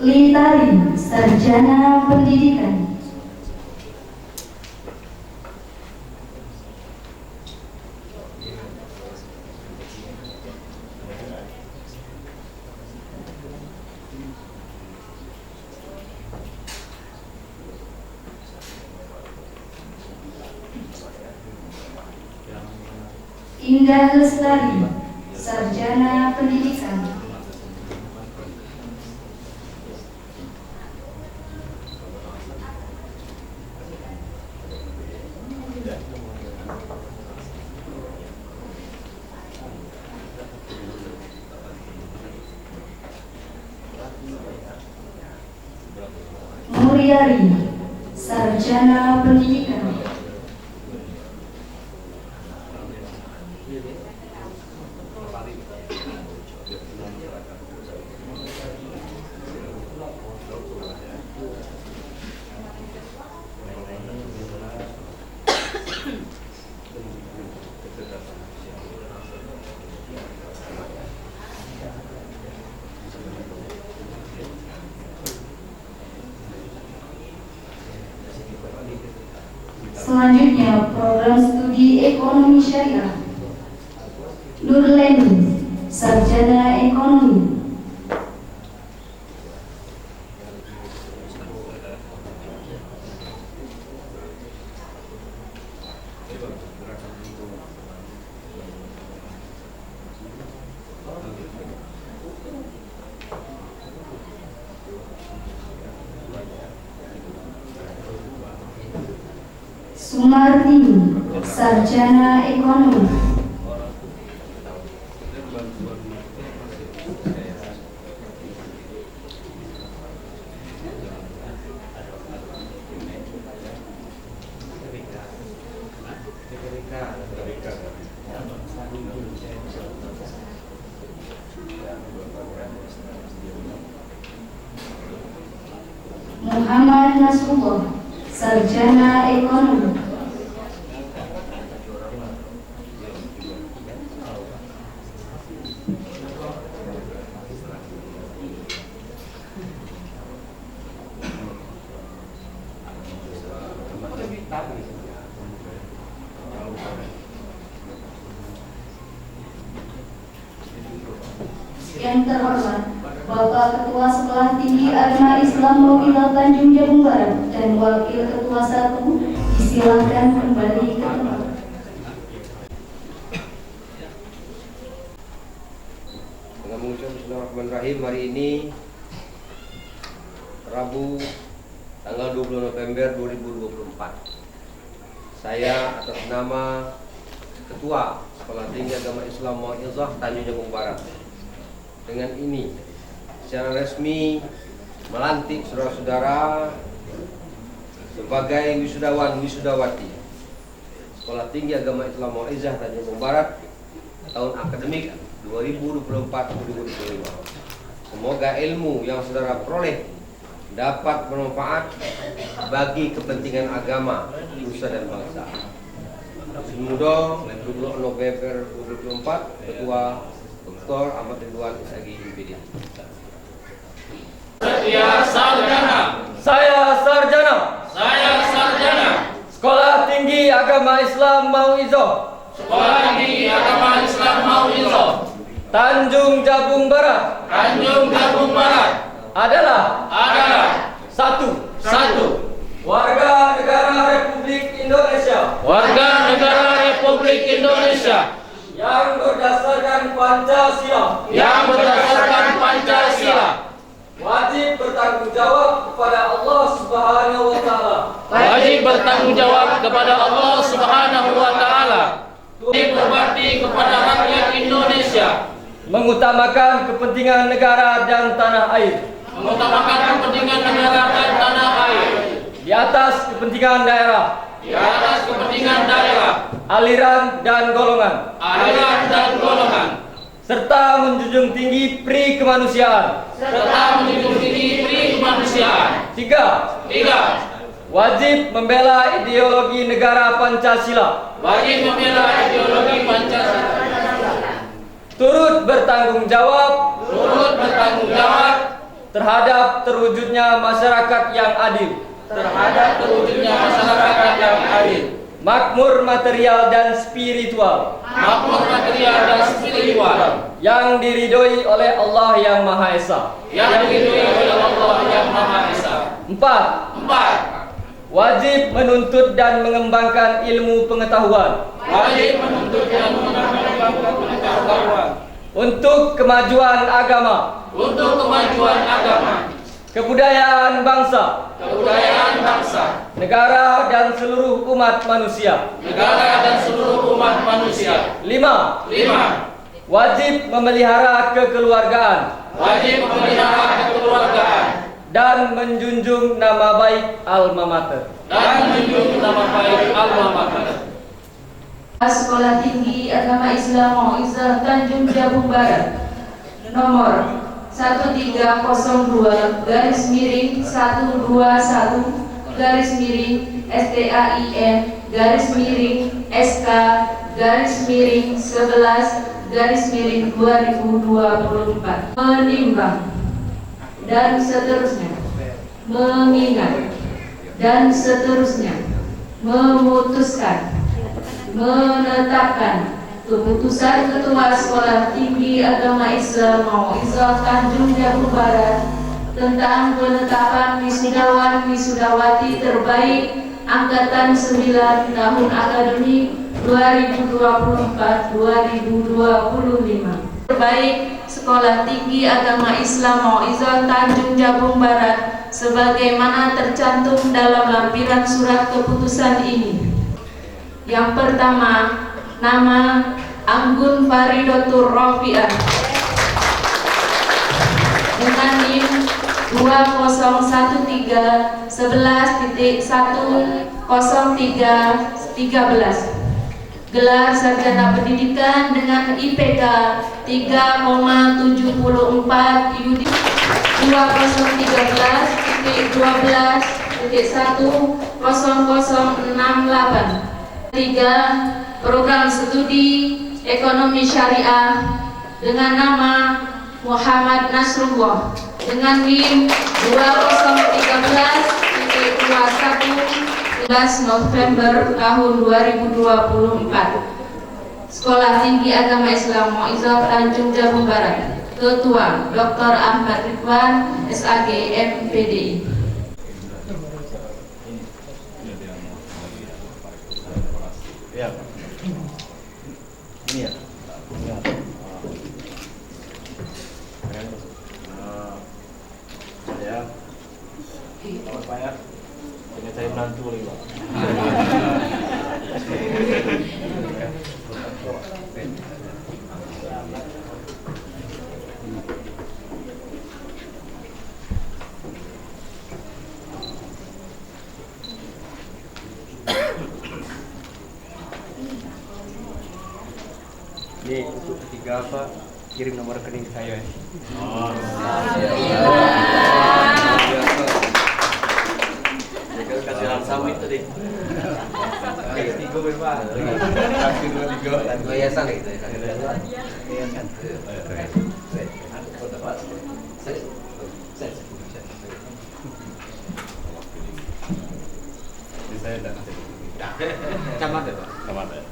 Litarin, Sarjana Pendidikan. Indah Lestari, Sarjana Pendidikan. Muriari, Sarjana Pendidikan. Selanjutnya, program studi Ekonomi Syariah. Nurleni, Sarjana Ekonomi. Sumartini, sarjana ekonomi. Muhammad Nasrullah, sarjana ekonomi. Yang terhormat Bapak Ketua Sekolah Tinggi Agama Islam Mauizah Tanjung Jabung Barat dan Wakil Ketua 1 disilahkan kembali ke tempat. Bismillahirrahmanirrahim. Hari ini Rabu tanggal 20 November 2024. Saya atas nama Ketua Sekolah Tinggi Agama Islam Mauizah Tanjung Jabung Barat dengan ini secara resmi melantik saudara-saudara sebagai wisudawan wisudawati Sekolah Tinggi Agama Islam Mauizah Tanjung Jabung Barat tahun akademik 2024-2025. Semoga ilmu yang saudara peroleh dapat bermanfaat bagi kepentingan agama, nusa dan bangsa. Semoga 20 November 2024 Ketua Dr. Ahmad Ridwan Isagi MPD. Saya sarjana. Saya sarjana. Saya sarjana. Sekolah Tinggi Agama Islam Mauizah. Sekolah Tinggi Agama Islam Mauizah. Tanjung Jabung Barat. Tanjung Jabung Barat. Adalah Satu. warga negara Republik Indonesia. Warga negara Republik Indonesia. Yang berdasarkan Pancasila. Wajib bertanggung jawab kepada Allah Subhanahu wa taala. Wajib bertanggung jawab kepada Allah Subhanahu wa taala. Berbakti kepada rakyat Indonesia. Mengutamakan kepentingan negara dan tanah air. Mengutamakan kepentingan negara dan tanah air. Di atas kepentingan daerah. Di atas kepentingan daerah. Aliran dan golongan. Serta menjunjung tinggi pri kemanusiaan. Tiga. Wajib membela ideologi negara Pancasila. Turut bertanggung jawab terhadap terwujudnya masyarakat yang adil. Makmur material dan spiritual. Yang diridhoi oleh Allah yang Maha Esa. 4. Wajib menuntut dan mengembangkan ilmu pengetahuan. Untuk kemajuan agama. Kebudayaan bangsa. Negara dan seluruh umat manusia. 5. Wajib memelihara kekeluargaan. Dan menjunjung nama baik alma mater. Sekolah Tinggi Agama Islam Mauizah Tanjung Jabung Barat nomor 13-STAIN-STAIN-11-2024 menimbang dan seterusnya mengingat dan seterusnya memutuskan menetapkan keputusan Ketua Sekolah Tinggi Agama Islam Mauizah Tanjung Jabung Barat tentang penetapan wisudawan wisudawati terbaik angkatan 9 tahun akademik 2024-2025. Terbaik Sekolah Tinggi Agama Islam Mauizah Tanjung Jabung Barat sebagaimana tercantum dalam lampiran surat keputusan ini. Yang pertama, nama Anggun Faridotur Rofiah dengan NIM 201311.10313. Gelar sarjana pendidikan dengan IPK 3,74 UD 2013-12.10068. 3. Program studi ekonomi syariah dengan nama Muhammad Nasrullah dengan NIM 2013-21 11 November tahun 2024. Sekolah Tinggi Agama Islam Mu'izzah Tanjung Jabung Barat. Ketua Dr. Ahmad Ridwan SAG MPDI. Ya. Ini ya. Ya. Apa ya? Dengan saya menantu lagi, Pak. Ini untuk ketiga apa? Kirim nomor rekening saya. Oh. Kasih langsung itu deh. Kasih 3 Pak. Kasih 2 3. Yayasan gitu ya. Yayasan. Saya dah kasih. Camat ya, Pak? Camat ya.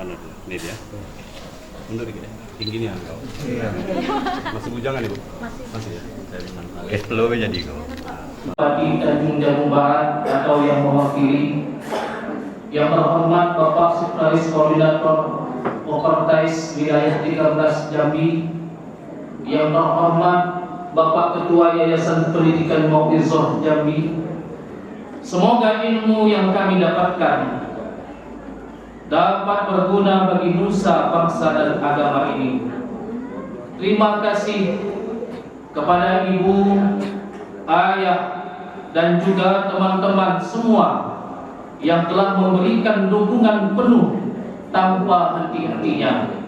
Anu ini dia. Mundur dikit ya. Tinggi nih engkau. Iya. Masih bujangan Ibu? Masih ya. Belum jadi kau. Bupati Tanjung Jabung Barat atau yang mewakili, yang terhormat Bapak Sekretaris Koordinator Kopertais Wilayah 13 Jambi, yang terhormat Bapak Ketua Yayasan Pendidikan Mu'izzah Jambi. Semoga ilmu yang kami dapatkan dapat berguna bagi nusa, bangsa dan agama ini. Terima kasih kepada ibu, ayah, dan juga teman-teman semua yang telah memberikan dukungan penuh tanpa henti-hentinya